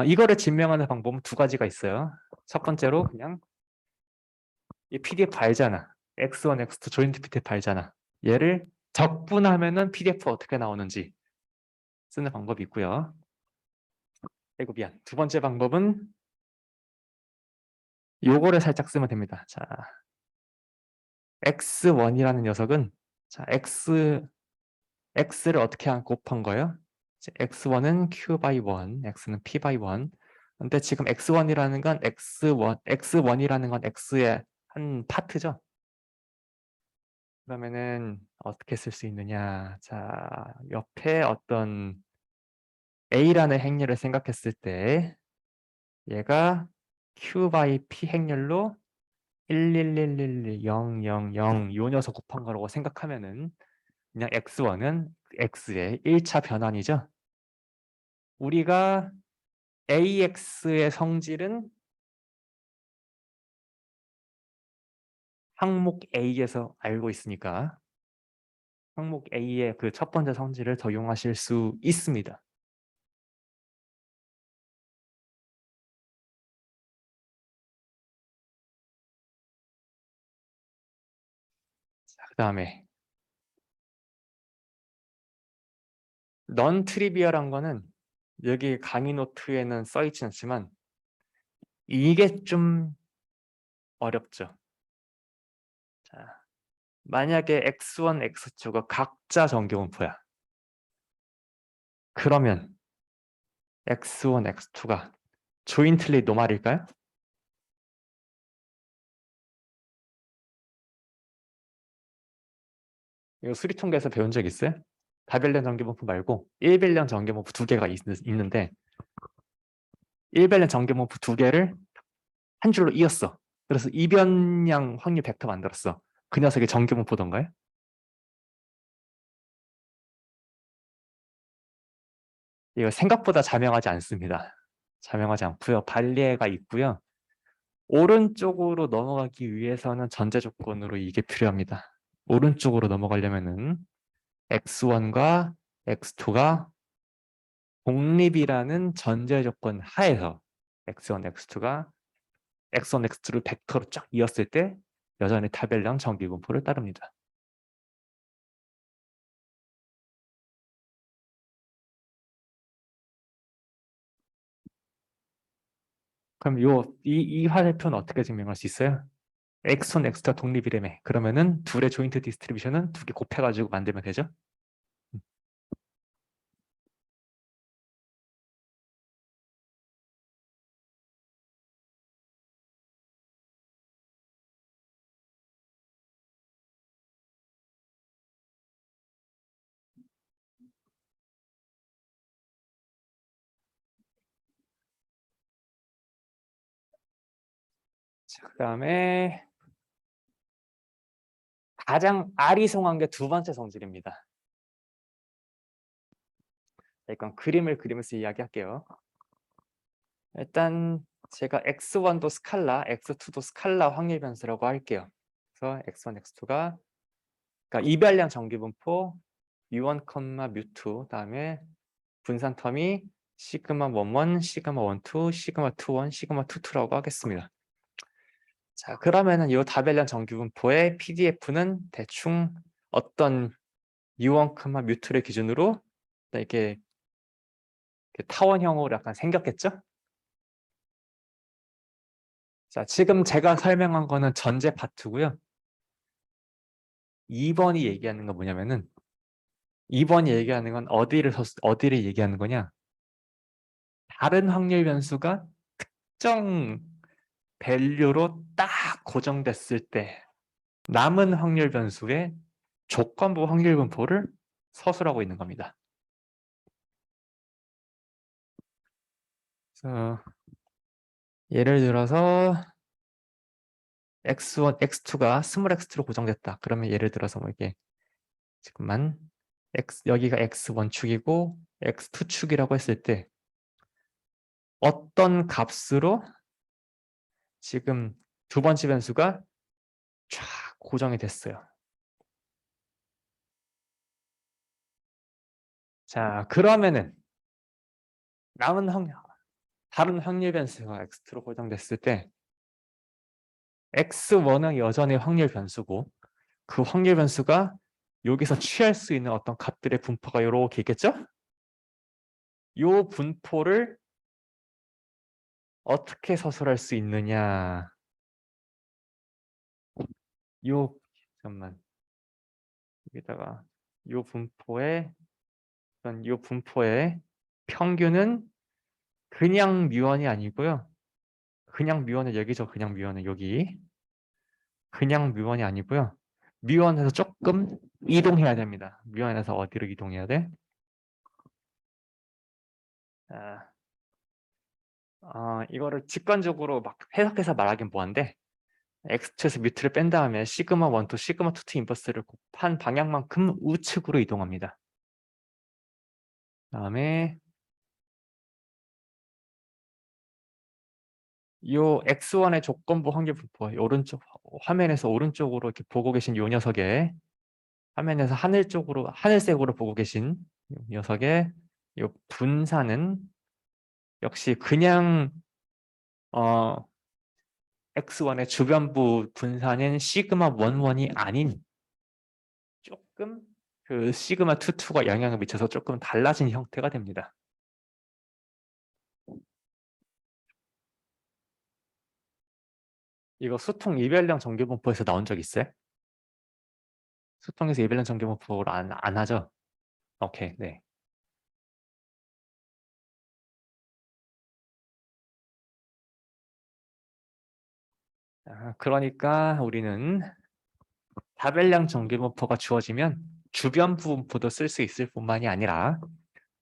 이거를 증명하는 방법은 두 가지가 있어요. 첫 번째로 그냥 이 PDF 알잖아. X1, X2 조인트 PDF 알잖아. 얘를 적분하면은 PDF가 어떻게 나오는지 쓰는 방법이 있고요. 아이고 미안. 두 번째 방법은 요거를 살짝 쓰면 됩니다. 자, X1이라는 녀석은 자, X를 어떻게 곱한 거예요? X1은 Q by 1, X는 P by 1. 근데 지금 X1이라는 건 X1이라는 건 X의 한 파트죠. 그러면은 어떻게 쓸 수 있느냐? 자, 옆에 어떤 A라는 행렬을 생각했을 때 얘가 Q by P 행렬로 11111 0 0 0 요 녀석 곱한 거라고 생각하면은 그냥 X1은 X의 1차 변환이죠. 우리가 AX의 성질은 항목 A에서 알고 있으니까 항목 A의 그 첫 번째 성질을 적용하실 수 있습니다. 그 다음에 넌 트리비얼한 거는 여기 강의 노트에는 써 있지 않지만 이게 좀 어렵죠. 자, 만약에 X1, X2가 각자 정규분포야. 그러면 x1, x2가 조인틀리 노말일까요? 이거 수리통계에서 배운 적 있어요? 다변량 전기분포 말고 일변량 전기분포 두 개가 있는데 일변량 전기분포 두 개를 한 줄로 이었어. 그래서 이변량 확률 벡터 만들었어. 그 녀석이 전기분포던가요? 이거 생각보다 자명하지 않습니다. 자명하지 않고요. 발리에가 있고요. 오른쪽으로 넘어가기 위해서는 전제 조건으로 이게 필요합니다. 오른쪽으로 넘어가려면은 x1과 x2가 독립이라는 전제 조건 하에서 x1, x2가 x1, x2를 벡터로 쫙 이었을 때 여전히 타벨량 전기분포를 따릅니다. 그럼 이 화살표는 어떻게 증명할 수 있어요? x1, x2가 독립이라며. 그러면은 둘의 조인트 디스트리뷰션은 두 개 곱해가지고 만들면 되죠? 자, 그다음에 가장 아리송한 게 두 번째 성질입니다. 일단 그림을 그리면서 이야기할게요. 일단 제가 x1도 스칼라, x2도 스칼라 확률 변수라고 할게요. 그래서 x1, x2가 그러니까 이별량 전기분포 u1, u2 다음에 분산 텀이 시그마 11, 시그마 12, 시그마 21, 시그마 22라고 하겠습니다. 자, 그러면은 이 다별량 전기분포의 PDF는 대충 어떤 u1, u2를 기준으로 이렇게 타원형으로 약간 생겼겠죠? 자, 지금 제가 설명한 거는 전제 파트고요. 2번이 얘기하는 건 뭐냐면은 2번이 얘기하는 건 어디를 얘기하는 거냐? 다른 확률 변수가 특정 밸류로 딱 고정됐을 때 남은 확률 변수의 조건부 확률 분포를 서술하고 있는 겁니다. 그래서 예를 들어서 x1, x2가 스몰 x2로 고정됐다. 그러면 예를 들어서 뭐 이게 잠깐만 여기가 x1 축이고 x2 축이라고 했을 때 어떤 값으로 지금 두 번째 변수가 쫙 고정이 됐어요. 자, 그러면은 남은 다른 확률 변수가 x2로 고정됐을 때 x1은 여전히 확률 변수고 그 확률 변수가 여기서 취할 수 있는 어떤 값들의 분포가 이렇게 있겠죠? 이 분포를 어떻게 서술할 수 있느냐? 요 잠깐만 여기다가 요 분포의 평균은 그냥 뮤원이 아니고요. 그냥 뮤원은 여기죠. 그냥 뮤원은 여기. 그냥 뮤원이 아니고요. 뮤원에서 조금 이동해야 됩니다. 뮤원에서 어디로 이동해야 돼? 이거를 직관적으로 막 해석해서 말하긴 뭐한데 x축에서 뮤트를 뺀 다음에 시그마 1 to 시그마 2 to 인버스를 곱한 방향만큼 우측으로 이동합니다. 다음에 이 x1의 조건부 확률 분포 오른쪽 화면에서 오른쪽으로 이렇게 보고 계신 이 녀석의 화면에서 하늘색으로 보고 계신 이 녀석의 이 분산은 역시 그냥 x1의 주변부 분산인 시그마 11이 아닌 조금 그 시그마 22가 영향을 미쳐서 조금 달라진 형태가 됩니다. 이거 수통 이별량 전기분포에서 나온 적 있어요? 수통에서 이별량 전기분포를 안 하죠? 오케이, 네. 그러니까 우리는 다별량 정규분포가 주어지면 주변 분포도 쓸 수 있을 뿐만이 아니라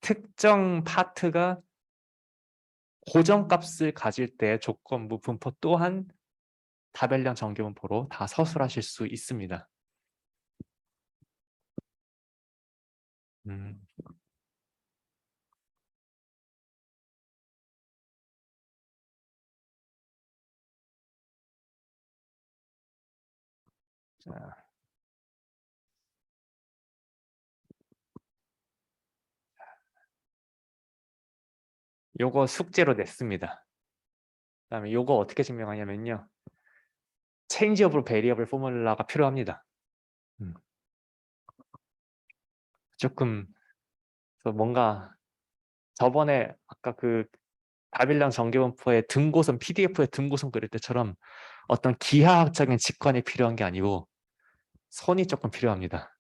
특정 파트가 고정값을 가질 때 조건부 분포 또한 다별량 정규분포로 다 서술하실 수 있습니다. 음. 자, 요거 숙제로 냈습니다. 그다음에 요거 어떻게 증명하냐면요. 체인지 오브 베리어블 포뮬라가 필요합니다. 조금 뭔가 저번에 아까 그 다빌량 정규분포의 등고선 PDF의 등고선 그릴 때처럼 어떤 기하학적인 직관이 필요한 게 아니고 손이 조금 필요합니다.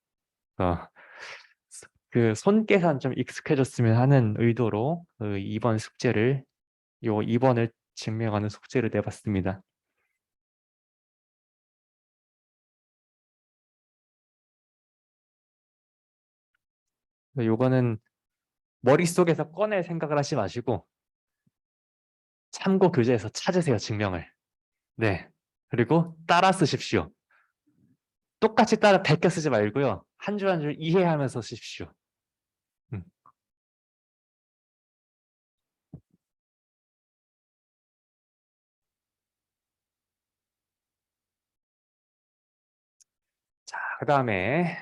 그 손계산 좀 익숙해졌으면 하는 의도로 그 이번 숙제를 요 2번을 증명하는 숙제를 내봤습니다. 요거는 머릿속에서 꺼낼 생각을 하지 마시고 참고 교재에서 찾으세요, 증명을. 네. 그리고 따라 쓰십시오. 똑같이 따라 베껴 쓰지 말고요. 한 줄 한 줄 이해하면서 쓰십시오. 자, 그 다음에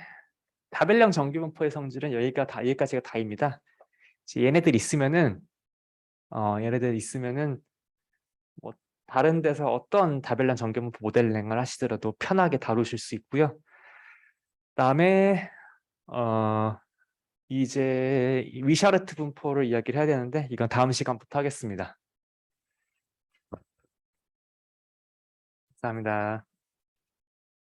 다별량 정규분포의 성질은 여기까지가 다입니다. 얘네들 있으면은 뭐 다른 데서 어떤 다별량 정규분포 모델링을 하시더라도 편하게 다루실 수 있고요. 그다음에 이제 위샤르트 분포를 이야기를 해야 되는데 이건 다음 시간부터 하겠습니다. 감사합니다.